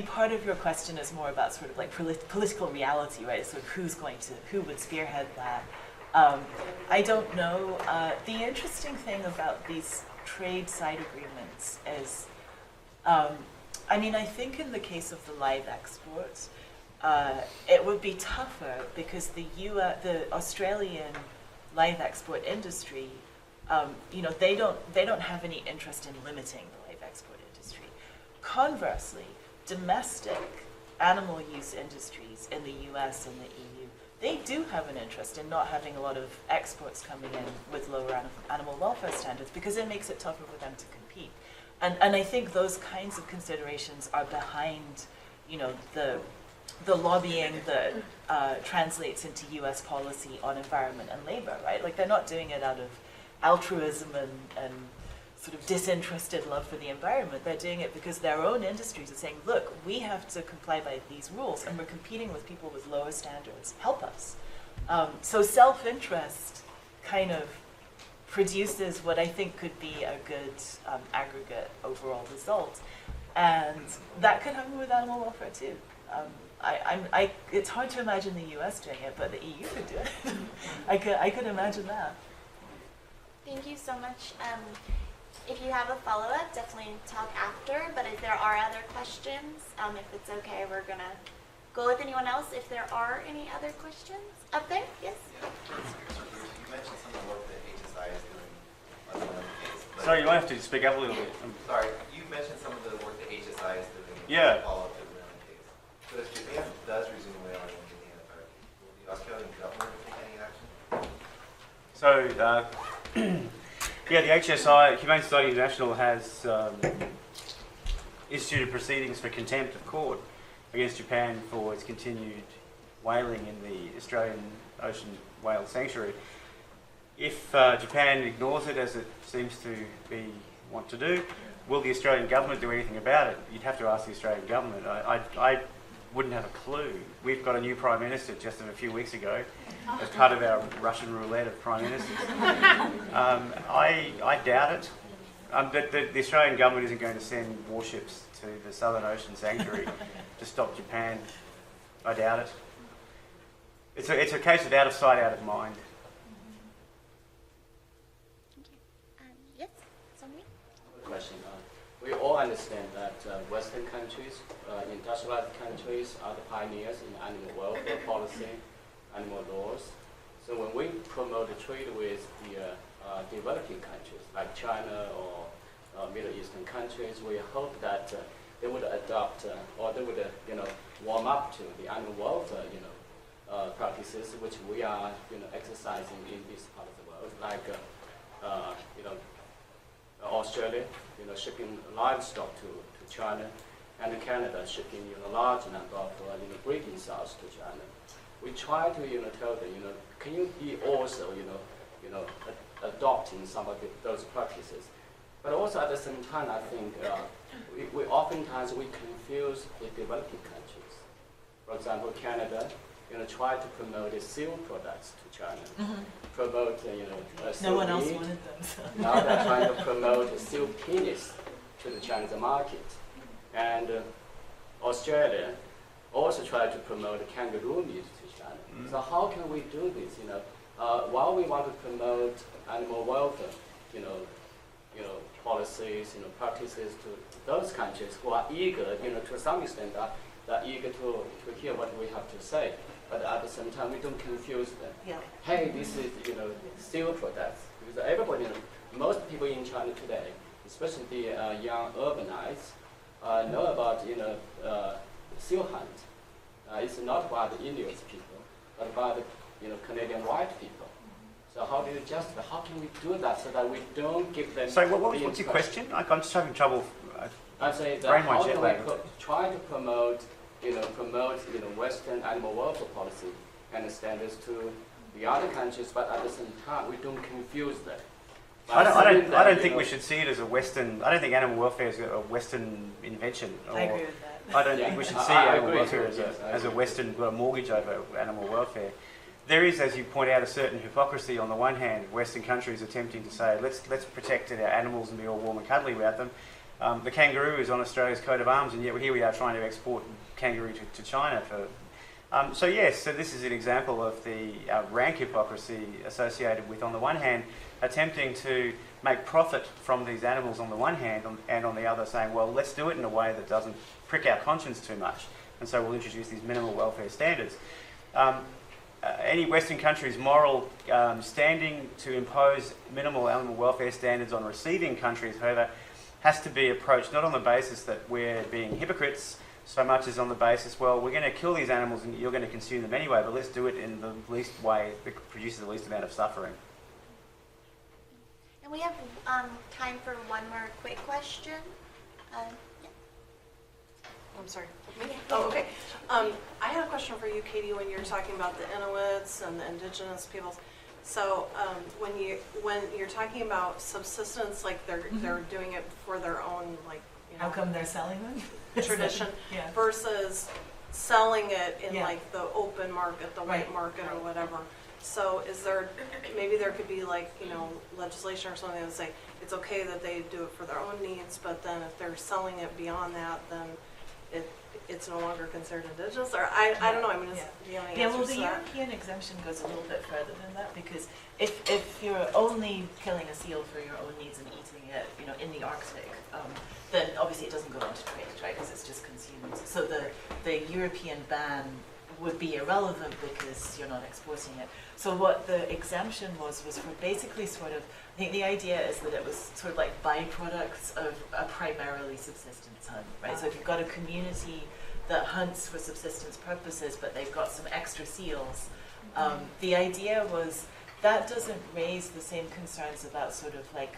part of your question is more about sort of like political reality, right? Sort of who would spearhead that. I don't know. The interesting thing about these trade side agreements is, I think in the case of the live exports, it would be tougher because the Australian live export industry, they don't have any interest in limiting the live export industry. Conversely, domestic animal use industries in the US and the EU, they do have an interest in not having a lot of exports coming in with lower animal welfare standards because it makes it tougher for them to compete. And I think those kinds of considerations are behind, the lobbying that translates into US policy on environment and labor, right? Like they're not doing it out of altruism and sort of disinterested love for the environment. They're doing it because their own industries are saying, look, we have to comply by these rules and we're competing with people with lower standards. Help us. So self-interest kind of produces what I think could be a good aggregate overall result. And that could happen with animal welfare too. It's hard to imagine the US doing it, but the EU could do it. I could imagine that. Thank you so much. If you have a follow-up, definitely talk after, but if there are other questions, if it's okay, we're going to go with anyone else. If there are any other questions. Up there? Yes? Yeah, you mentioned some of the work that HSI is doing on the limit case. Sorry, you might have to speak up a little bit. Sorry, you mentioned some of the work that HSI is doing Yeah. to follow up to the limit case. But if Japan does resume whaling in the Antarctic, will the Australian government take any action? So, the HSI, Humane Society International, has instituted proceedings for contempt of court against Japan for its continued whaling in the Australian Ocean Whale Sanctuary. If Japan ignores it, as it seems to want to do, will the Australian government do anything about it? You'd have to ask the Australian government. I wouldn't have a clue. We've got a new Prime Minister just a few weeks ago as part of our Russian roulette of Prime Ministers. I doubt it. The Australian government isn't going to send warships to the Southern Ocean Sanctuary to stop Japan. I doubt it. It's a case of out of sight, out of mind. Thank you. Yes? Somebody? Question. we all understand that Western countries, industrialized countries, are the pioneers in animal welfare policy, animal laws. So when we promote the trade with the developing countries like China or Middle Eastern countries, we hope that they would adopt or they would, warm up to the animal welfare, practices which we are, exercising in this part of the world, like, Australia, shipping livestock to China, and Canada shipping, a large number of, breeding sows to China. We try to, tell them, can you be also, adopting some of those practices? But also at the same time, I think we oftentimes we confuse the developing countries. For example, Canada, try to promote the seal products to China. Promote, No one else meat. wanted them. So. Now they're trying to promote seal penis to the Chinese market. And Australia also tried to promote kangaroo meat to China. So how can we do this? While we want to promote animal welfare, policies, practices to those countries who are eager, to some extent are eager to hear what we have to say. But at the same time, we don't confuse them. Yeah. Hey, this is, steel products. Because everybody, most people in China today, especially the young urbanites, know about, seal hunt. It's not by the Indian people, but by the, Canadian white people. So how do you justify? How can we do that so that we don't give them? So what's your question? I'm just having trouble. I say that brain my how jet can lag. we try to promote, Western animal welfare policy and standards to the other countries, but at the same time we don't confuse them. I don't think we should see it as a Western. I don't think animal welfare is a Western invention. I agree with that. I don't think we should see I animal agree. welfare Yes, as a Western mortgage over animal welfare. There is, as you point out, a certain hypocrisy. On the one hand, Western countries attempting to say, let's protect our animals and be all warm and cuddly about them. The kangaroo is on Australia's coat of arms, and yet here we are trying to export kangaroo to China. So this is an example of the rank hypocrisy associated with, on the one hand, attempting to make profit from these animals on the one hand, and on the other saying, well, let's do it in a way that doesn't prick our conscience too much, and so we'll introduce these minimal welfare standards. Any Western country's moral standing to impose minimal animal welfare standards on receiving countries, however, has to be approached not on the basis that we're being hypocrites so much as on the basis, well, we're going to kill these animals and you're going to consume them anyway, but let's do it in the least way that produces the least amount of suffering. And we have time for one more quick question. I'm sorry. Yeah. Oh, okay. I had a question for you, Katie, when you were talking about the Inuits and the indigenous peoples. So when you're talking about subsistence, like they're doing it for their own, like, How come they're selling them? tradition Yeah. versus selling it in Yeah. like the open market, the Right. white market or whatever. So is there, maybe there could be like, legislation or something that would say it's okay that they do it for their own needs, but then if they're selling it beyond that, then it's no longer considered indigenous, or I don't know, I mean, do you have any Yeah, well, answers the to that? European exemption goes a little bit further than that, because if you're only killing a seal for your own needs and eating it, in the Arctic, then obviously it doesn't go into trade, right? Because it's just consumed. So the European ban would be irrelevant because you're not exporting it. So what the exemption was for basically sort of, I think the idea is that it was sort of like byproducts of a primarily subsistence hunt, right? So if you've got a community that hunts for subsistence purposes, but they've got some extra seals, the idea was that doesn't raise the same concerns about sort of like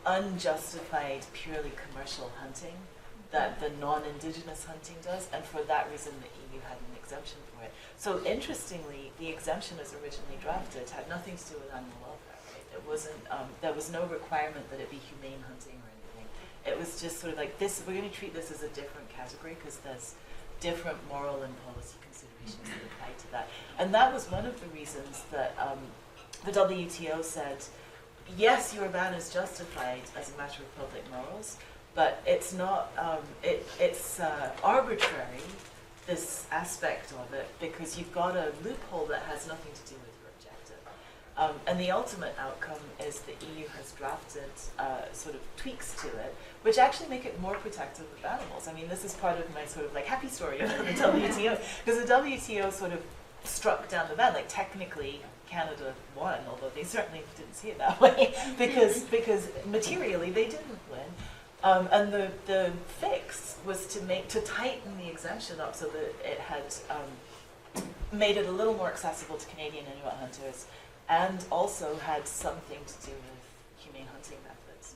unjustified, purely commercial hunting that the non-indigenous hunting does, and for that reason the EU had an exemption for it. So interestingly, the exemption as originally drafted had nothing to do with animal welfare, right? It wasn't, there was no requirement that it be humane hunting or anything. It was just sort of like this, we're going to treat this as a different category because there's different moral and policy considerations that apply to that. And that was one of the reasons that the WTO said, yes, your ban is justified as a matter of public morals, but it's not, it's arbitrary, this aspect of it, because you've got a loophole that has nothing to do with your objective. And the ultimate outcome is the EU has drafted sort of tweaks to it, which actually make it more protective of animals. I mean, this is part of my sort of like happy story about the WTO, because the WTO sort of struck down the ban. Like technically, Canada won, although they certainly didn't see it that way, because materially they didn't win. And the fix was to tighten the exemption up so that it had made it a little more accessible to Canadian Inuit hunters, and also had something to do with humane hunting methods.